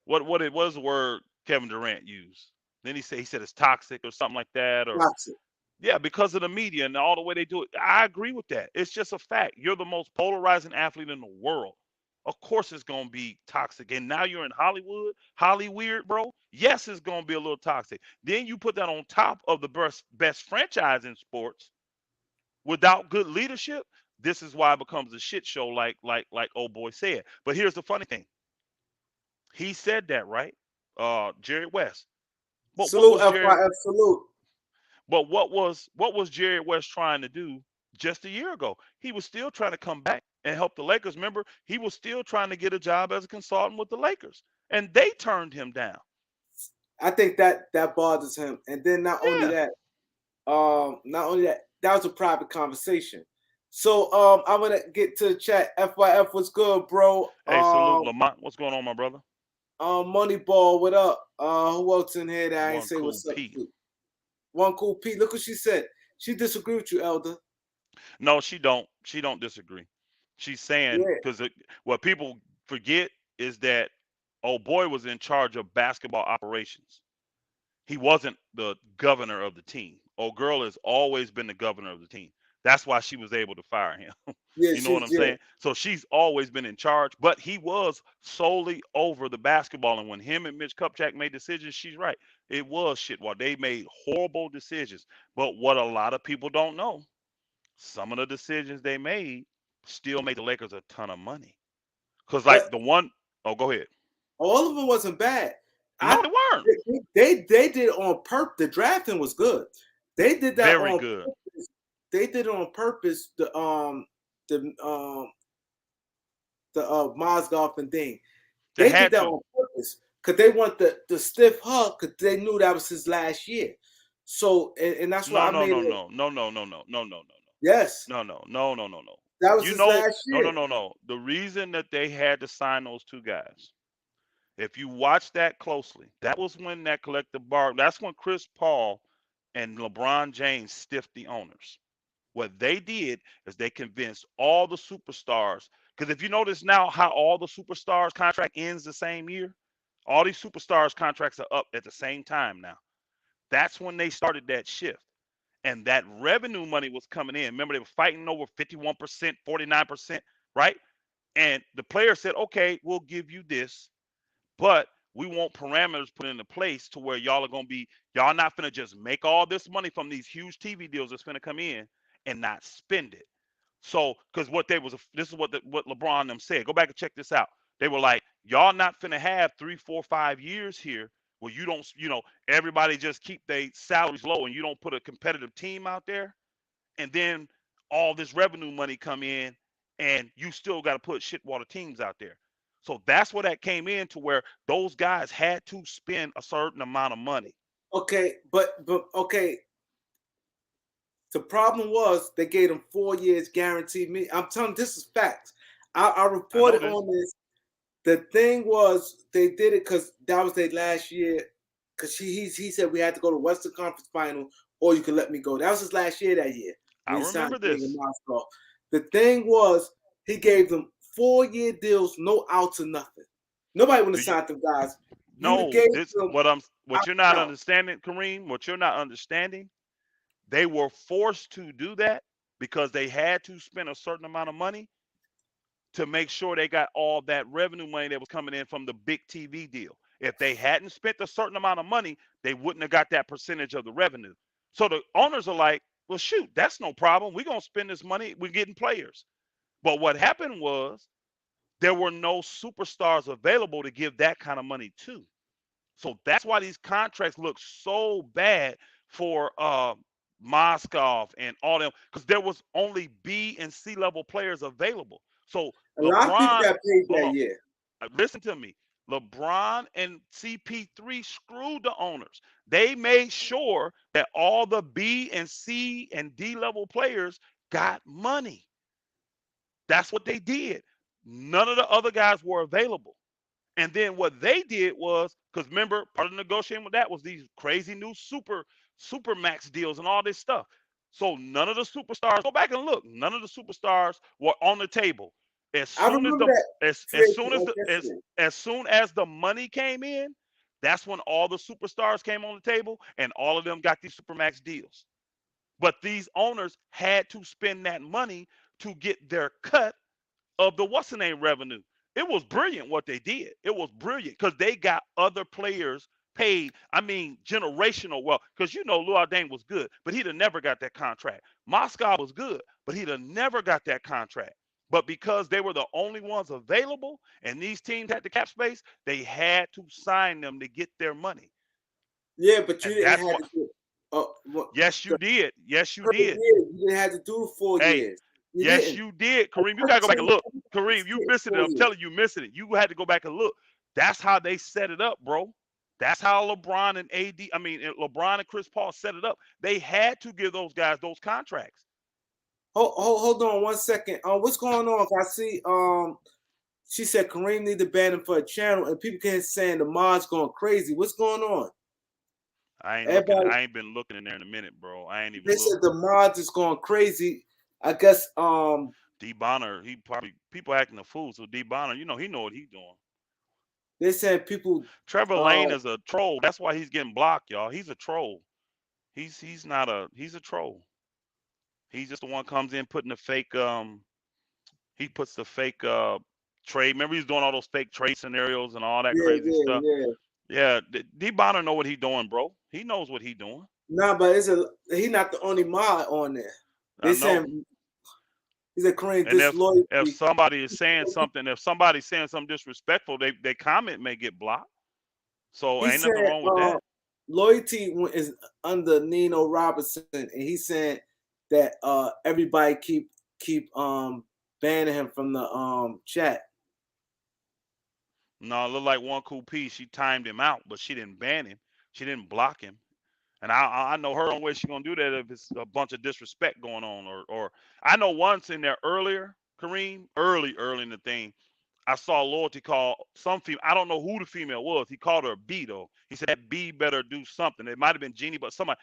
What was the word Kevin Durant used? Then he said it's toxic or something like that, or toxic. Yeah, because of the media and all the way they do it. I agree with that. It's just a fact. You're the most polarizing athlete in the world. Of course it's gonna be toxic. And now you're in Hollywood, bro. Yes, it's gonna be a little toxic. Then you put that on top of the best franchise in sports without good leadership. This is why it becomes a shit show, like old boy said. But here's the funny thing. He said that, right? Jerry West. But salute, FYF, salute. But what was Jerry West trying to do just a year ago? He was still trying to come back and help the Lakers. Remember, he was still trying to get a job as a consultant with the Lakers, and they turned him down. I think that bothers him. And then not only that, that was a private conversation. So I'm gonna get to the chat. FYF, what's good, bro? Hey, salute, Lamont. What's going on, my brother? Moneyball, what up? Who else in here that I ain't say cool what's up? Pete. One cool Pete. Look what she said. She disagree with you, Elder. No, she don't. She don't disagree. She's saying because what people forget is that old boy was in charge of basketball operations. He wasn't the governor of the team. Old girl has always been the governor of the team. That's why she was able to fire him. You know what I'm saying? So she's always been in charge, but he was solely over the basketball. And when him and Mitch Kupchak made decisions, she's right. It was shit. Well, they made horrible decisions. But what a lot of people don't know, some of the decisions they made still made the Lakers a ton of money. Because like go ahead. All of them wasn't bad. No, they weren't. They did it on purpose. The drafting was good. They did that very good. Purpose. They did it on purpose. The Mozgov and thing. They did that on purpose because they want the stiff hug because they knew that was his last year. So and that's why no. Yes, No, no, no, no, no, no. that was You his know, last no, no, year. no, no. The reason that they had to sign those two guys, if you watch that closely, that was when that collective bar. That's when Chris Paul and LeBron James stiffed the owners. What they did is they convinced all the superstars. Because if you notice now how all the superstars contract ends the same year, all these superstars contracts are up at the same time now. That's when they started that shift. And that revenue money was coming in. Remember, they were fighting over 51%, 49%, right? And the player said, okay, we'll give you this, but we want parameters put into place to where y'all are gonna be, y'all not gonna just make all this money from these huge TV deals that's gonna come in and not spend it. So, because what they was, this is what LeBron them said. Go back and check this out. They were like, y'all not finna have 3, 4, 5 years here where you don't, everybody just keep their salaries low and you don't put a competitive team out there, and then all this revenue money come in, and you still got to put shitwater teams out there. So that's where that came in to where those guys had to spend a certain amount of money. Okay, but okay. The problem was they gave them 4 years guaranteed. Me, I'm telling you, this is facts. I I know reported this. on this. The thing was they did it because that was their last year. Because he said we had to go to Western Conference Final or you could let me go. That was his last year that year I when he signed remember King in this. Moscow. The thing was he gave them 4 year deals, no outs or nothing. Nobody would Do have you signed them guys. You would have know gave this? them What out you're not out. understanding, Kareem. What you're not understanding. They were forced to do that because they had to spend a certain amount of money to make sure they got all that revenue money that was coming in from the big TV deal. If they hadn't spent a certain amount of money, they wouldn't have got that percentage of the revenue. So the owners are like, well, shoot, that's no problem. We're going to spend this money. We're getting players. But what happened was there were no superstars available to give that kind of money to. So that's why these contracts look so bad for Moscow and all them, because there was only B and C level players available. So A lot of people LeBron, got paid hold that on, year. listen to me. LeBron and CP3 screwed the owners. They made sure that all the B and C and D level players got money. That's what they did. None of the other guys were available. And then what they did was, because remember, part of the negotiating with that was these crazy new super max deals and all this stuff. So none of the superstars, go back and look, none of the superstars were on the table. As I soon as remember the that as trade soon as like the yesterday. as soon as the money came in, that's when all the superstars came on the table and all of them got these supermax deals. But these owners had to spend that money to get their cut of the what's the name revenue. It was brilliant what they did. It was brilliant because they got other players paid. I mean, generational wealth. Because Luol Deng was good, but he'd have never got that contract. Moscow was good, but he'd have never got that contract. But because they were the only ones available and these teams had the cap space, they had to sign them to get their money. Yeah, but you And didn't that's have what, to do. What yes, the you did. Yes, you other did. years you didn't have to do 4 years. Hey, You yes, didn't. you did, A Kareem. You lot of gotta go back and teams look. was Kareem, you getting missing it. four I'm years. telling you, missing it. You had to go back and look. That's how they set it up, bro. That's how LeBron and AD, I mean, LeBron and Chris Paul set it up. They had to give those guys those contracts. Hold on 1 second. What's going on? I see. She said Kareem need to ban him for a channel, and people can't saying the mod's going crazy. What's going on? I ain't looking. Everybody, I ain't been looking in there in a minute, bro. I ain't they even said looked. the mods is going crazy. I guess D Bonner, he probably people acting a fool. So D Bonner, he know what he's doing. they said people Trevor Lane uh is a troll. That's why he's getting blocked, y'all. He's a troll. He's not a he's a troll. He's just the one comes in putting the fake he puts the fake trade. Remember, he's doing all those fake trade scenarios and all that yeah, crazy yeah, stuff. yeah. Yeah, D Bonner know what he doing, bro. He knows what he doing. Nah, but he not the only mod on there. I They know. saying he's a Kareem And if disloyalty. somebody is saying something, if somebody's saying something disrespectful, they comment may get blocked. So He ain't said nothing wrong with that. loyalty is under Nino Robinson, and he said that everybody keep banning him from the chat. No, it looked like one cool piece. She timed him out, but she didn't ban him. She didn't block him. And I know her only way she's gonna do that if it's a bunch of disrespect going on, or I know once in there earlier, Kareem, early in the thing, I saw Loyalty call some female. I don't know who the female was. He called her a B though. He said that B better do something. It might have been Jeannie, but somebody,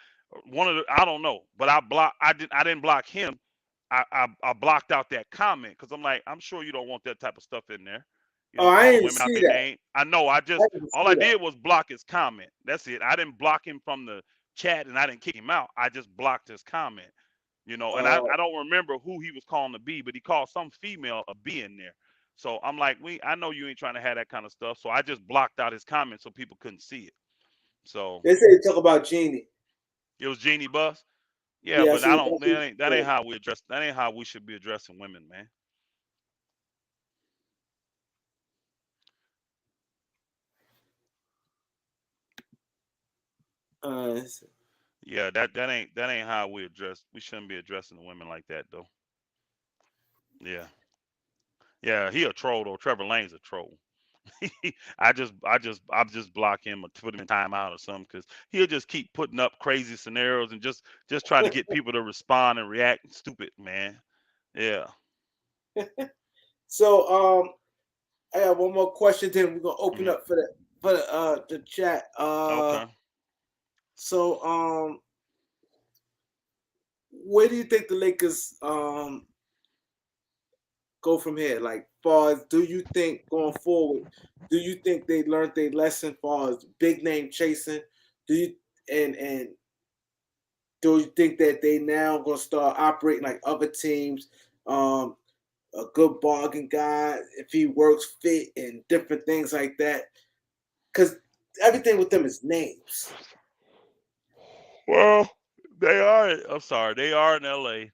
one of the, I don't know. But I didn't block him. I blocked out that comment because I'm like, I'm sure you don't want that type of stuff in there. You Oh, know, I didn't calling even women out see their that. name. I know. I didn't All see I that. did was block his comment. That's it. I didn't block him from the chat and I didn't kick him out. I just blocked his comment. You know, and I don't remember who he was calling a B, but he called some female a B in there. So I'm like, I know you ain't trying to have that kind of stuff. So I just blocked out his comment so people couldn't see it. So They say talk about Jeannie. it was Jeannie Buss. Yeah, Yeah, but I see, don't. that's what That he ain't how we address. That ain't how we should be addressing women, man. said. Yeah, that ain't how we address. We shouldn't be addressing the women like that though. Yeah, yeah. He a troll though. Trevor Lane's a troll. I just block him or put him in timeout or something because he'll just keep putting up crazy scenarios and just try to get people to respond and react stupid, man. Yeah. So I got one more question. Then we're gonna open Hmm. up for the chat. Okay. So where do you think the Lakers go from here? Like, far as do you think going forward? Do you think they learned their lesson, far as big name chasing? Do you and do you think that they now gonna start operating like other teams? A good bargain guy, if he works fit and different things like that. Because everything with them is names. Well, they are. I'm sorry. They are in LA.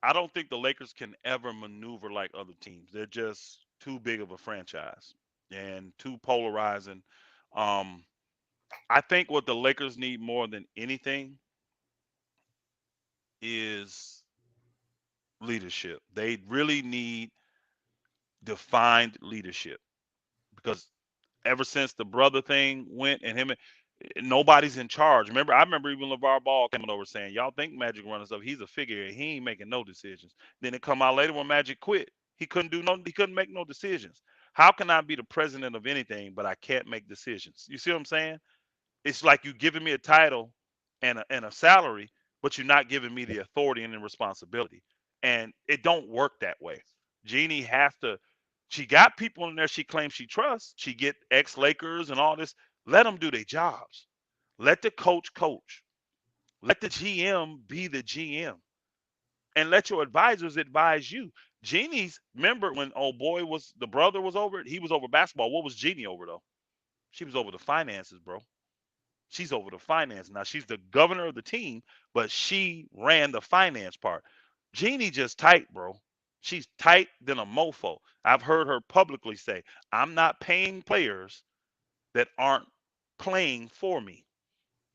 I don't think the Lakers can ever maneuver like other teams. They're just too big of a franchise and too polarizing. Um, I think what the Lakers need more than anything is leadership. They really need defined leadership because ever since the brother thing went and him, nobody's in charge. I remember even LeVar Ball coming over saying, "Y'all think Magic running stuff? He's a figure. He ain't making no decisions." Then it come out later when Magic quit. He couldn't do no. He couldn't make no decisions. How can I be the president of anything but I can't make decisions? You see what I'm saying? It's like you giving me a title and a salary, but you're not giving me the authority and the responsibility. And it don't work that way. Jeannie has to. She got people in there she claims she trusts. She get ex Lakers and all this. Let them do their jobs. Let the coach coach. Let the GM be the GM. And let your advisors advise you. Jeannie's, remember when old boy was the brother was over it? He was over basketball. What was Jeannie over though? She was over the finances, bro. She's over the finance. Now she's the governor of the team, but she ran the finance part. Jeannie just tight, bro. She's tight than a mofo. I've heard her publicly say, I'm not paying players that aren't playing for me.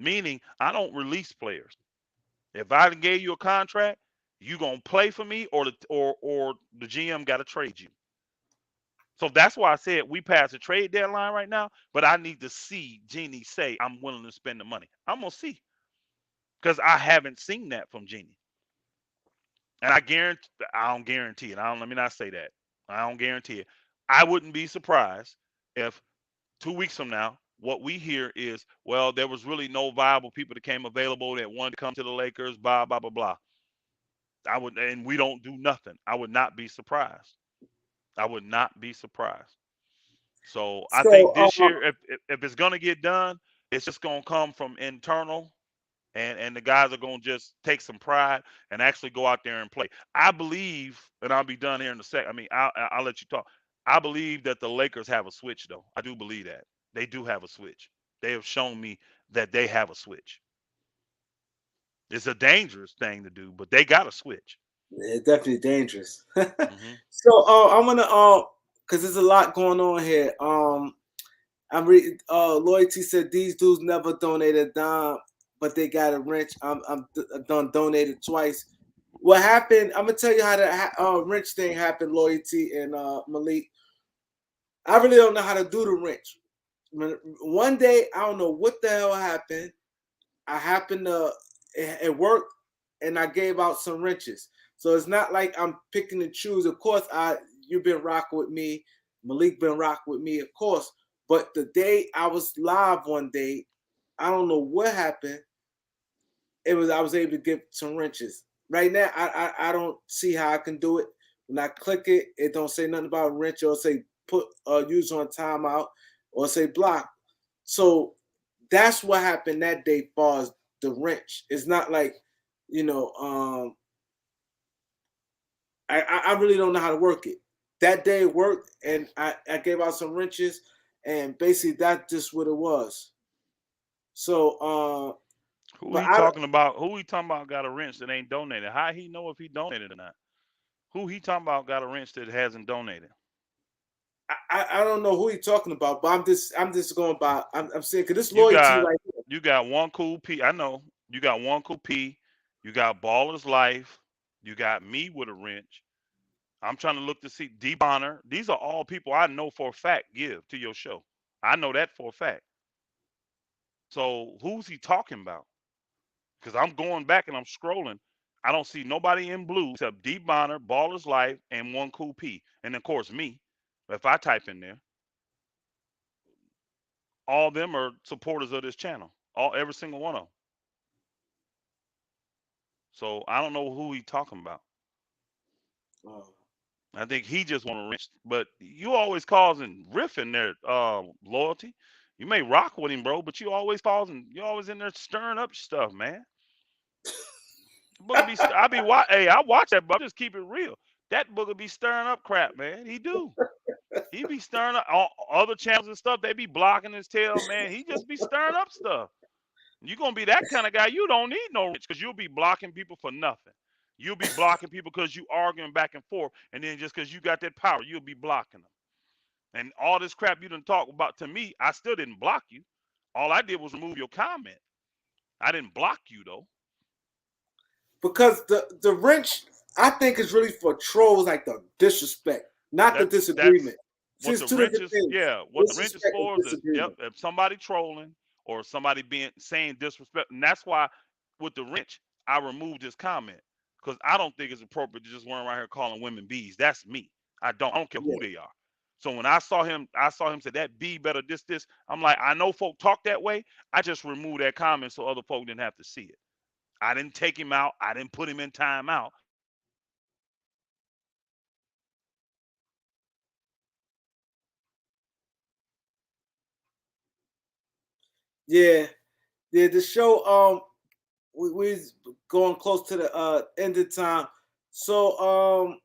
Meaning I don't release players. If I gave you a contract, you gonna play for me or the GM gotta trade you. So that's why I said we passed the trade deadline right now, but I need to see Jeannie say I'm willing to spend the money. I'm gonna see because I haven't seen that from Jeannie, and I don't guarantee it. I don't. Let me not say that. I don't guarantee it. I wouldn't be surprised if 2 weeks from now, what we hear is, well, there was really no viable people that came available that wanted to come to the Lakers. Blah blah blah blah. And we don't do nothing. I would not be surprised. I would not be surprised. So I So think this year, if it's gonna get done, it's just gonna come from internal, and the guys are gonna just take some pride and actually go out there and play. I believe, and I'll be done here in a sec. I mean, I'll let you talk. I believe that the Lakers have a switch, though. I do believe that they do have a switch. They have shown me that they have a switch. It's a dangerous thing to do, but they got a switch. it's definitely dangerous. Hmm. So I'm gonna because there's a lot going on here. I'm reading. Loyalty said these dudes never donated a dime, but they got a wrench. I'm done donated twice. What happened? I'm gonna tell you how the wrench thing happened. Loyalty and Malik. I really don't know how to do the wrench. One day I don't know what the hell happened. I happened to it worked, and I gave out some wrenches. So it's not like I'm picking and choose. Of course, you've been rocking with me, Malik been rocking with me, of course. But the day I was live one day, I don't know what happened. I was able to get some wrenches. Right now, I don't see how I can do it. When I click it, it don't say nothing about wrench or say put use on timeout or say block. So that's what happened that day. Far as the wrench, it's not like you know. I really don't know how to work it. That day it worked, and I gave out some wrenches, and basically that's just what it was. So, Who but he talking about? Who he talking about got a wrench that ain't donated? How he know if he donated or not? Who he talking about got a wrench that hasn't donated? I don't know who you're talking about, but I'm just going by I'm saying because this You loyalty got right here. you got one cool P. I know you got one cool P. You got Baller's Life. You got me with a wrench. I'm trying to look to see D Bonner. These are all people I know for a fact give to your show. I know that for a fact. So who's he talking about? Because I'm going back and I'm scrolling. I don't see nobody in blue except D Bonner, Baller's Life, and one cool P. And of course me. If I type in there, all of them are supporters of this channel. Every single one of them. So I don't know who he talking about. Oh. I think he just want to wrench. But you always causing riff in there, loyalty. You may rock with him, bro, but you always in there stirring up stuff, man. Booker be, hey, I watch that, but just keep it real. That Booker be stirring up crap, man. He do. He be stirring up all other channels and stuff. They be blocking his tail, man. He just be stirring up stuff. You're gonna be that kind of guy. You don't need no rich because you'll be blocking people for nothing. You'll be blocking people because you arguing back and forth, and then just because you got that power, you'll be blocking them. And all this crap you didn't talk about to me, I still didn't block you. All I did was remove your comment. I didn't block you though. Because the wrench I think is really for trolls, like the disrespect, not the That's disagreement. See, what it's the two wrench different is. things. Yeah, what the wrench is Disrespect and for is yep, disagreement. if somebody trolling or somebody being saying disrespect, and that's why with the wrench I removed his comment because I don't think it's appropriate to just run around here calling women bees. That's me. I don't care Yeah. who they are. So when I saw him say that bee better this. I'm like, I know folk talk that way. I just removed that comment so other folk didn't have to see it. I didn't take him out. I didn't put him in timeout. I just removed his comment so other folk didn't have to see it. I didn't take him out. I didn't put him in timeout. Yeah. Yeah. The show we going close to the end of time. So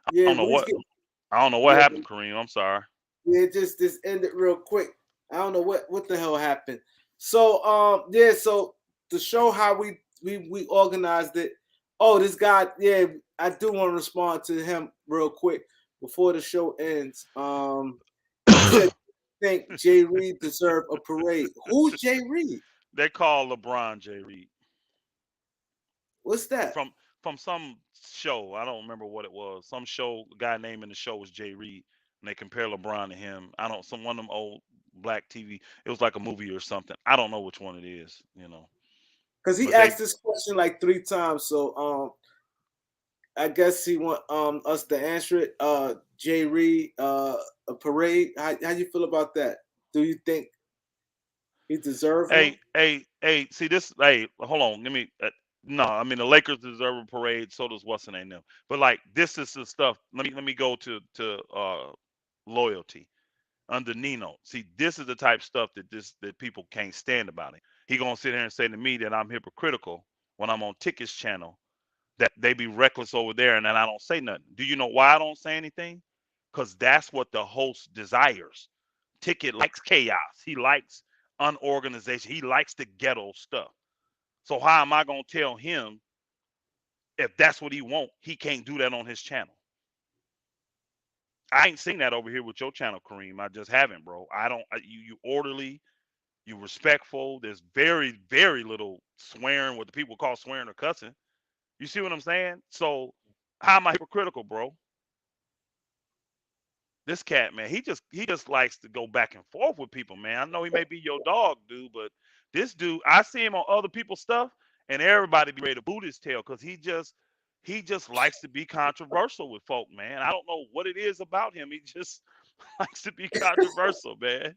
I yeah, don't know we was what getting I don't know what yeah, happened, Kareem. I'm sorry. yeah, just ended real quick. I don't know what the hell happened. So yeah, so to show how we organized it. Oh, this guy, yeah, I do want to respond to him real quick before the show ends. He said think Jay Reed deserved a parade. Who's Jay Reed? They call LeBron J. Reed What's that? from from some show. I don't remember what it was. Some show, the guy name in the show was Jay Reed, and they compare LeBron to him. I don't some one of them old black TV. It was like a movie or something. I don't know which one it is, Because he But they asked this question like 3 times. So I guess he want us to answer it. Jay Reed, a parade. How you feel about that? Do you think he deserve one? hey. See this. Hey, hold on. Let me. No, I mean the Lakers deserve a parade. So does what's the name them. But like this is the stuff. Let me go to loyalty under Nino. See, this is the type of stuff that people can't stand about him. He gonna sit here and say to me that I'm hypocritical when I'm on Ticket's channel, that they be reckless over there and then I don't say nothing. Do you know why I don't say anything? Because that's what the host desires. Ticket likes chaos. He likes unorganization. He likes the ghetto stuff. So how am I gonna tell him if that's what he want? He can't do that on his channel. I ain't seen that over here with your channel, Kareem. I just haven't, bro. I don't. You orderly. You respectful. There's very very little swearing, what the people call swearing or cussing. You see what I'm saying? So how am I hypocritical, bro? This cat, man, he just likes to go back and forth with people, man. I know he may be your dog, dude, but this dude, I see him on other people's stuff, and everybody be ready to boot his tail because he just likes to be controversial with folk, man. I don't know what it is about him. He just likes to be controversial, man.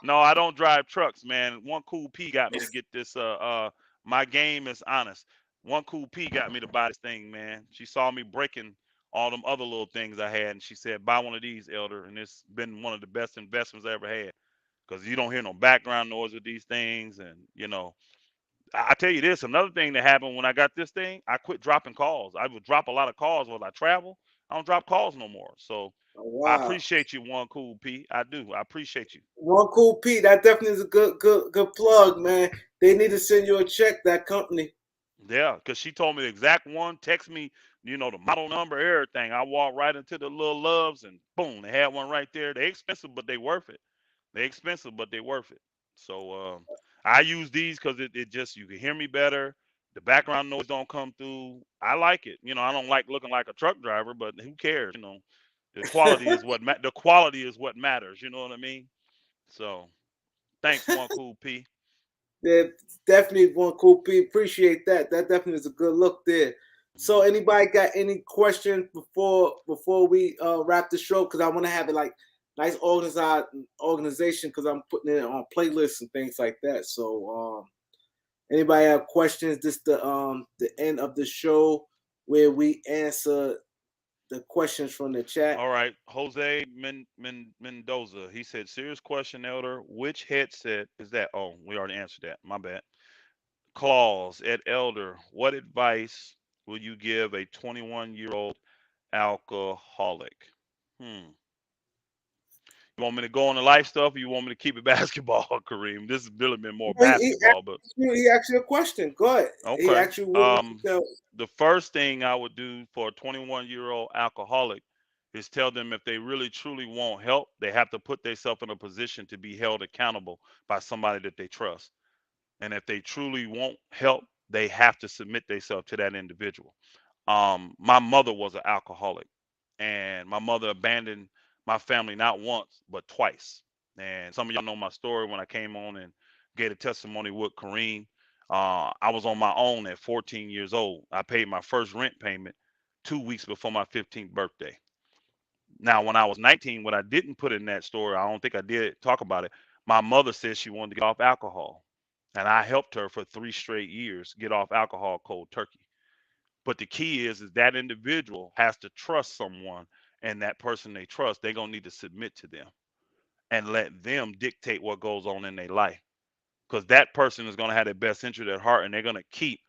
No, I don't drive trucks, man. One cool P got me to get this. My game is honest. One cool P got me to buy this thing, man. She saw me breaking all them other little things I had, and she said, "Buy one of these, Elder." And it's been one of the best investments I ever had because you don't hear no background noise with these things, and I tell you this. Another thing that happened when I got this thing, I quit dropping calls. I would drop a lot of calls while I travel. I don't drop calls no more. So Oh, I wow. appreciate you, one cool P. I do. I appreciate you. One cool Pete. That definitely is a good plug, man. They need to send you a check. That company. Yeah, because she told me the exact one, text me, the model number, everything. I walked right into the little loves and boom, they had one right there. They expensive, but they worth it. They expensive, but they worth it. So I use these because it just you can hear me better. The background noise don't come through. I like it. I don't like looking like a truck driver, but who cares? The quality is what matters. You know what I mean? So thanks, one cool P. Yeah, definitely one cool Pete. Appreciate that. That definitely is a good look there. So, Mhm. anybody got any questions before we wrap the show? Because I want to have it like nice organization because I'm putting it on playlists and things like that. So, anybody have questions? This the end of the show where we answer the questions from the chat. All right, Jose Mendoza. He said, "Serious question, Elder. Which headset is that?" Oh, we already answered that. My bad. Claus at Elder. What advice will you give a 21-year-old alcoholic? Hmm. You want me to go on the life stuff, or you want me to keep it basketball, Kareem? This has really been more basketball, but He asked you a question. Go ahead. He okay. asked you what would you tell. The first thing I would do for a 21-year-old alcoholic is tell them if they really truly want help, they have to put themselves in a position to be held accountable by somebody that they trust. And if they truly want help, they have to submit themselves to that individual. My mother was an alcoholic, and my mother abandoned my family not once but twice. And some of y'all know my story when I came on and gave a testimony with Kareem. I was on my own at 14 years old. I paid my first rent payment 2 weeks before my 15th birthday. Now, when I was 19, what I didn't put in that story, I don't think I did talk about it. My mother said she wanted to get off alcohol, and I helped her for 3 straight years get off alcohol cold turkey. But the key is that individual has to trust someone, and that person they trust, they're gonna need to submit to them and let them dictate what goes on in their life. Because that person is gonna have their best interest at heart, and they're gonna keep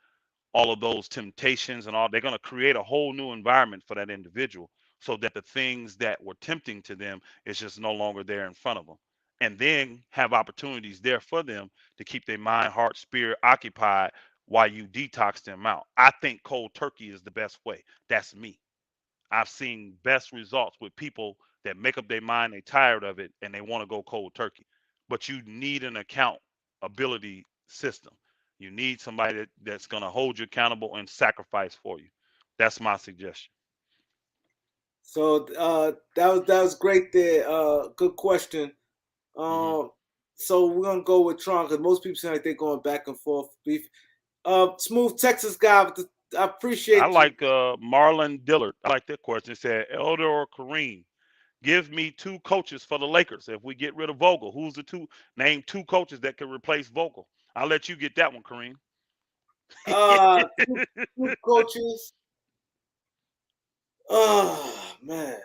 all of those temptations and all. They're gonna create a whole new environment for that individual, so that the things that were tempting to them is just no longer there in front of them. And then have opportunities there for them to keep their mind, heart, spirit occupied while you detox them out. I think cold turkey is the best way. That's me. I've seen best results with people that make up their mind, they tired of it, and they want to go cold turkey. But you need an accountability system. You need somebody that's going to hold you accountable and sacrifice for you. That's my suggestion. So that was great there. Good question. Hmm. Um, so we're gonna go with Tron because most people seem like they're going back and forth. Beef. Smooth Texas guy. I I appreciate you. like Marlon Dillard. I like that question. It said, Elder or Kareem, give me two coaches for the Lakers. If we get rid of Vogel, who's the two? Name two coaches that could replace Vogel. I'll let you get that one, Kareem. Two coaches. Oh man.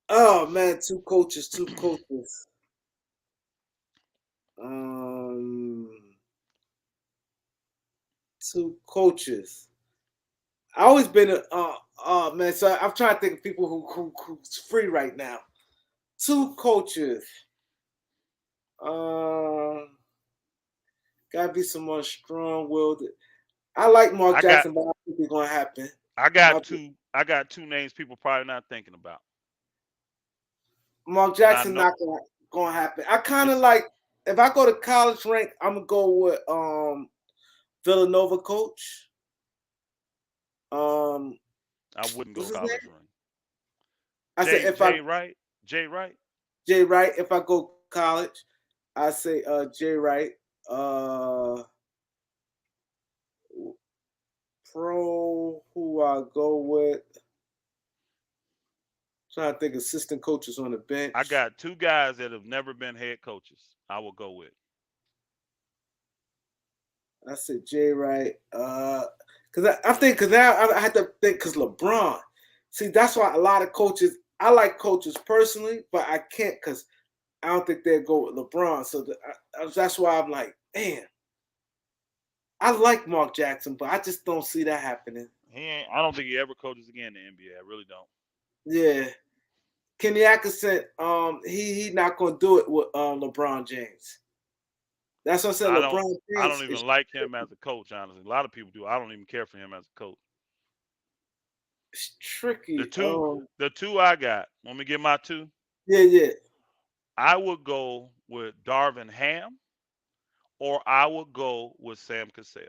Oh man. Two coaches. Two coaches. Um, two coaches. I always been a man. So I'm trying to think of people who's free right now. Two coaches. Um, gotta be someone strong-willed. I like Mark I got Jackson, but I don't think it's gonna happen. I My, got two I got two names people probably not thinking about. Mark And I Jackson know not gonna happen. I kind of it's like if I go to college rank, I'm gonna go with Villanova coach. Um, I wouldn't go what's his name? college run. I said if I Jay Wright. Jay Wright. Jay Wright. If I go college, I say Jay Wright. Uh, Pro, who I go with? Trying to think assistant coaches on the I bench. got two guys that have never been head coaches. I will go with. I said Jay Wright. Cause I think cause now I had to think cause LeBron. See, that's why a lot of coaches. I like coaches personally, but I can't because I don't think they'll go with LeBron. So that's why I'm like, man, I like Mark Jackson, but I just don't see that happening. He ain't. I don't think he ever coaches again in the NBA. I really don't. Yeah, Kenny Atkinson. He not gonna do it with LeBron James. That's what I said. I don't. LeBron I don't James even is like him as a coach. Honestly, a lot of people do. I don't even care for him as a coach. The tricky. two, the two I got. Let me get my two. Yeah, yeah. I would go with Darvin Ham, or I would go with Sam Cassell.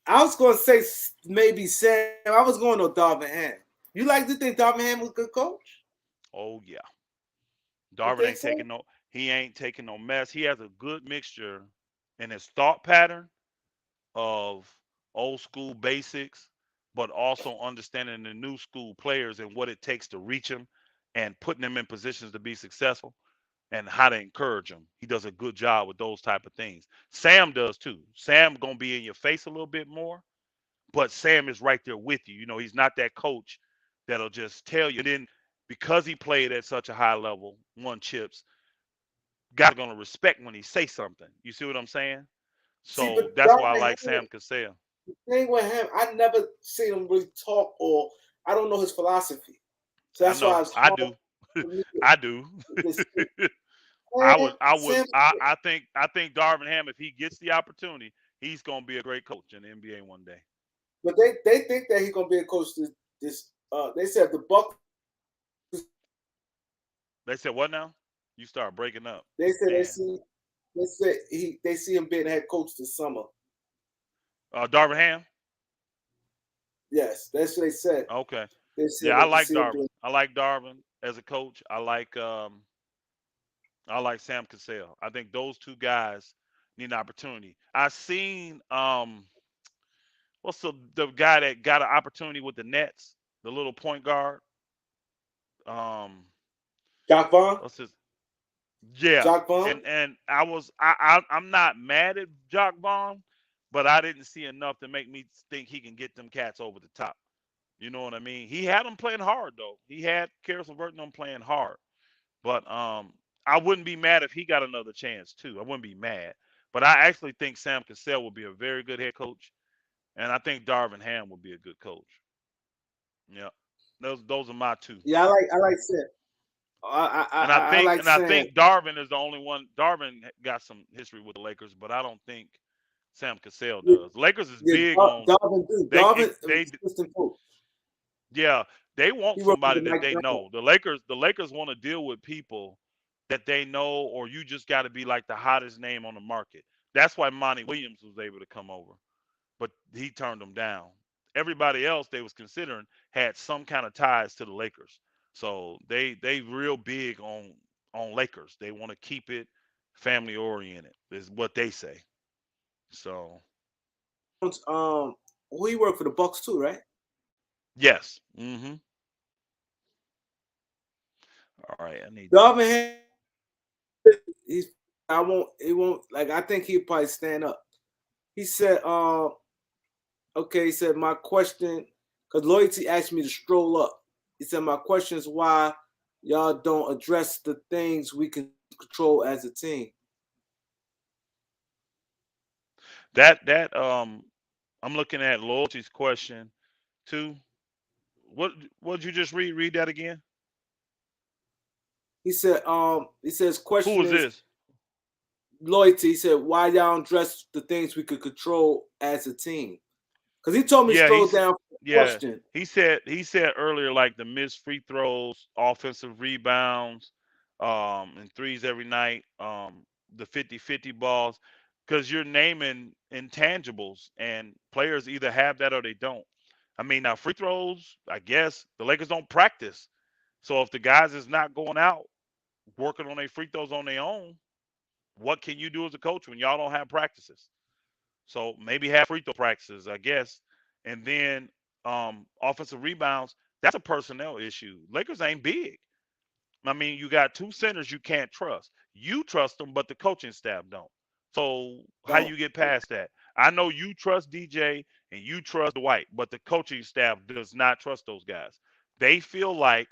I was gonna say maybe Sam. I was going to Darvin Ham. You like to think Darvin Ham was a good coach? Oh yeah, You Darvin think ain't so? taking no. He ain't taking no mess. He has a good mixture in his thought pattern of old school basics, but also understanding the new school players and what it takes to reach them and putting them in positions to be successful and how to encourage them. He does a good job with those type of things. Sam does too. Sam gonna be in your face a little bit more, but Sam is right there with you. You know, he's not that coach that'll just tell you. And then because he played at such a high level, won chips, guys are gonna respect when he say something. You see what I'm saying? See, So but that's why I Darvin like Ham, Sam Cassell. the thing with him, I never seen him really talk, or I don't know his philosophy. So I that's why know. it's I hard do. for me I do. to see. I would. I would. Sam, I think Darvin Ham, if he gets the opportunity, he's gonna be a great coach in the NBA one day. but they think that he's gonna be a coach. They said the Bucks. They said what now? You start breaking up, They said man. they see him being head coach this summer. Darvin Ham. Yes, that's what they said. Okay. They said Yeah, I they can like see him Darvin. doing. I like Darvin as a coach. I like Sam Cassell. I think those two guys need an opportunity. I seen what's the guy that got an opportunity with the Nets, the little point guard. Um, Doc Vaughn. what's his? Yeah, Doc Vaughn. and I'm not mad at Jock Vaughn, but I didn't see enough to make me think he can get them cats over the top. You know what I mean? He had them playing hard though. He had Karis LeVert them playing hard, but I wouldn't be mad if he got another chance too. I wouldn't be mad, but I actually think Sam Cassell would be a very good head coach, and I think Darvin Ham would be a good coach. Yeah, those are my two. Yeah, I like Sam. And I I think like and I Sam. think Darvin is the only one. Darvin got some history with the Lakers, but I don't think Sam Cassell Yeah, does. Lakers is yeah, big on Darvin do. they Darvin they was assistant coach. yeah, they want He worked somebody with that Mike they Brown. know. The Lakers want to deal with people that they know, or you just got to be like the hottest name on the market. That's why Monty Williams was able to come over, but he turned them down. Everybody else they was considering had some kind of ties to the Lakers, so they real big on Lakers. They want to keep it family oriented, is what they say. So Um, who he worked for the Bucks too, right? yes, all right. I need to. Darvin Ham, he's I won't. It won't like. I think he'll probably stand up. He said, okay. He said my question because loyalty asked me to stroll up. He said my question is why y'all don't address the things we can control as a team. That I'm looking at loyalty's question too. What did you just read? Read that again. He says Who question was is this? loyalty. He said why y'all don't address the things we could control as a team. Because he told me to Yeah, stroll down for the yeah. question. He said earlier like the missed free throws, offensive rebounds, and threes every night, the 50-50 balls, because you're naming intangibles and players either have that or they don't. I mean, now free throws, I guess the Lakers don't practice. So if the guys is not going out working on their free throws on their own, what can you do as a coach when y'all don't have practices? So maybe have free throw practices, I guess. And then offensive rebounds, that's a personnel issue. Lakers ain't big. I mean, you got two centers you can't trust. You trust them, but the coaching staff don't. So how Don't. you get past that? I know you trust DJ and you trust Dwight, but the coaching staff does not trust those guys. They feel like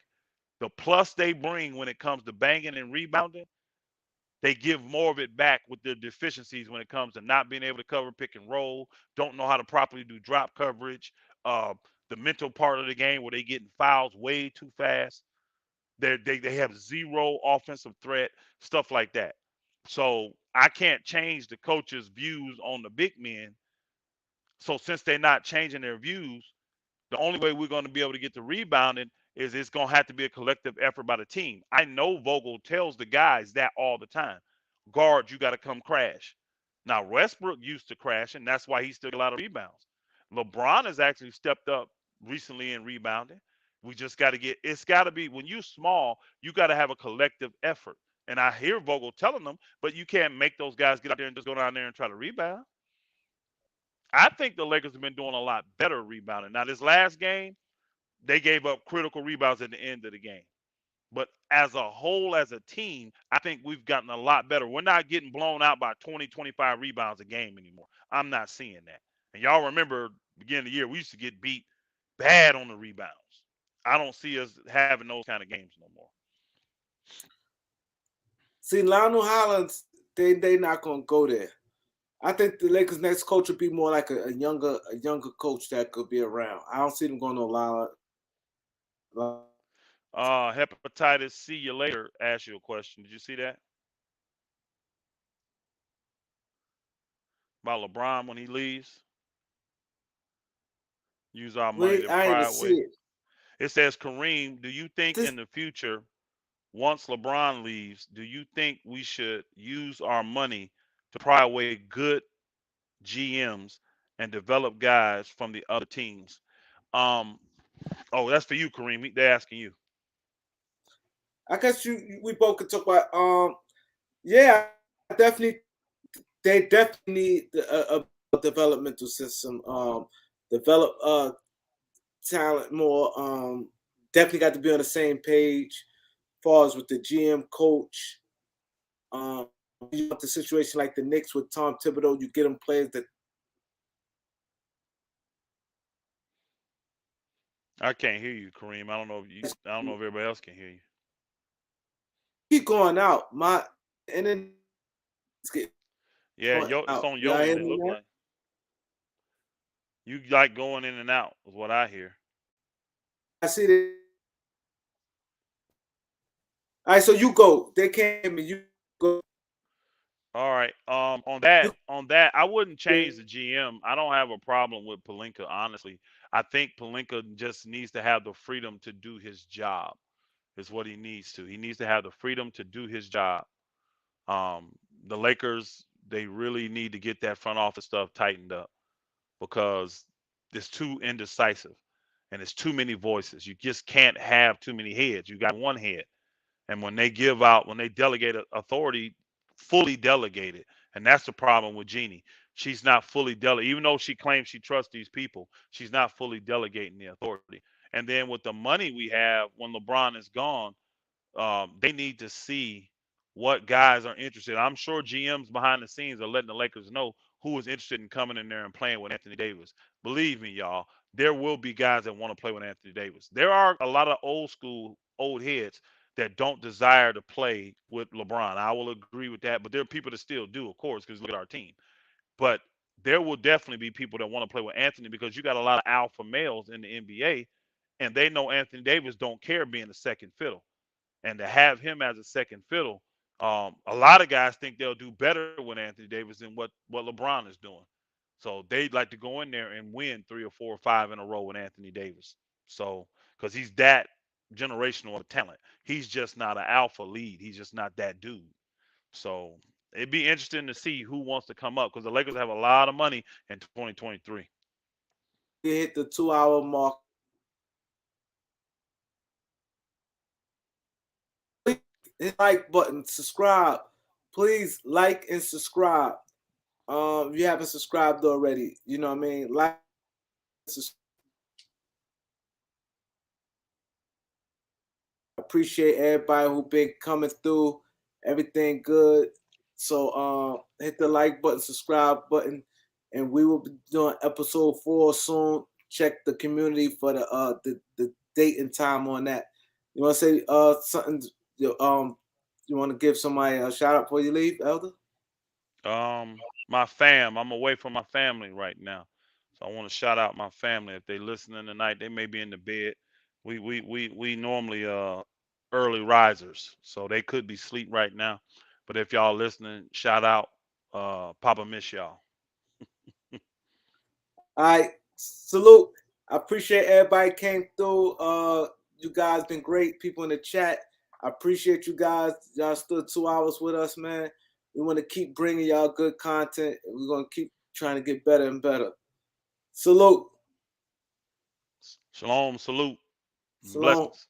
the plus they bring when it comes to banging and rebounding, they give more of it back with their deficiencies when it comes to not being able to cover pick and roll, don't know how to properly do drop coverage, uh, the mental part of the game where they getting fouls way too fast. They have zero offensive threat, stuff like that. So I can't change the coach's views on the big men. So since they're not changing their views, the only way we're going to be able to get the rebounding is it's going to have to be a collective effort by the team. I know Vogel tells the guys that all the time. Guard, you got to come crash. Now Westbrook used to crash, and that's why he still got a lot of rebounds. LeBron has actually stepped up recently in rebounding. We just got to get. It's got to be when you small, you got to have a collective effort. And I hear Vogel telling them, but you can't make those guys get out there and just go down there and try to rebound. I think the Lakers have been doing a lot better rebounding. Now this last game, they gave up critical rebounds at the end of the game. But as a whole, as a team, I think we've gotten a lot better. We're not getting blown out by 20, 25 rebounds a game anymore. I'm not seeing that. And y'all remember beginning of the year, we used to get beat bad on the rebounds. I don't see us having those kind of games no more. See, Lionel Hollins, they not gonna go there. I think the Lakers' next coach would be more like a younger coach that could be around. I don't see them going no Lionel. Hepatitis See you later asked you a question. Did you see that? About LeBron when he leaves? Use our money Wait, the I ain't even pride see way. it. It says, Kareem, do you think This in the future, once LeBron leaves, do you think we should use our money to pry away good GMs and develop guys from the other teams? Um, oh, that's for you, Kareem. They're asking you. I guess we both could talk about. Yeah, they definitely need a developmental system. Develop talent more. Definitely got to be on the same page. As far as with the GM coach, you want the situation like the Knicks with Tom Thibodeau, you get them players that I can't hear you, Kareem. I don't know if you. I don't know if everybody else can hear you. keep going out. My internet is getting Yeah, going it's out. on Y'all your hear end. It me looked now? like you like going in and out. Is what I hear. I see that. All right, so you go. They can't hear me. You go. All right. You on that, I wouldn't change the GM. I don't have a problem with Palinka, honestly. I think Palinka just needs to have the freedom to do his job. Is what he needs to. He needs to have the freedom to do his job. Um, the Lakers, they really need to get that front office stuff tightened up because it's too indecisive and it's too many voices. You just can't have too many heads. You got one head. And when they delegate authority, fully delegate it. And that's the problem with Jeannie. She's not fully delegating, even though she claims she trusts these people, she's not fully delegating the authority. And then with the money we have when LeBron is gone, they need to see what guys are interested. I'm sure GMs behind the scenes are letting the Lakers know who is interested in coming in there and playing with Anthony Davis. Believe me, y'all, there will be guys that want to play with Anthony Davis. There are a lot of old school, old heads that don't desire to play with LeBron. I will agree with that, but there are people that still do, of course, because look at our team. But there will definitely be people that want to play with Anthony because you got a lot of alpha males in the NBA, and they know Anthony Davis don't care being a second fiddle, and to have him as a second fiddle, a lot of guys think they'll do better with Anthony Davis than what LeBron is doing. So they'd like to go in there and win 3 or 4 or 5 in a row with Anthony Davis. So because he's that generational of talent, he's just not an alpha lead. He's just not that dude. So it'd be interesting to see who wants to come up because the Lakers have a lot of money in 2023. hit the 2 hour mark. hit like button, subscribe. Please like and subscribe. If you haven't subscribed already, you know what I mean? Like, appreciate everybody who been coming through. Everything good. So hit the like button, subscribe button, and we will be doing episode 4 soon. Check the community for the date and time on that. You want to say something? You want to give somebody a shout out before you leave, Elder? My fam. I'm away from my family right now, so I want to shout out my family. If they listening tonight, they may be in the bed. We normally early risers, so they could be asleep right now. But if y'all listening, shout out. Papa miss y'all. All right, salute. I appreciate everybody came through. You guys been great people in the chat. I appreciate you guys. Y'all stood 2 hours with us, man. We want to keep bringing y'all good content. We're gonna keep trying to get better and better. Salute. Shalom, salute, Salute. blessings.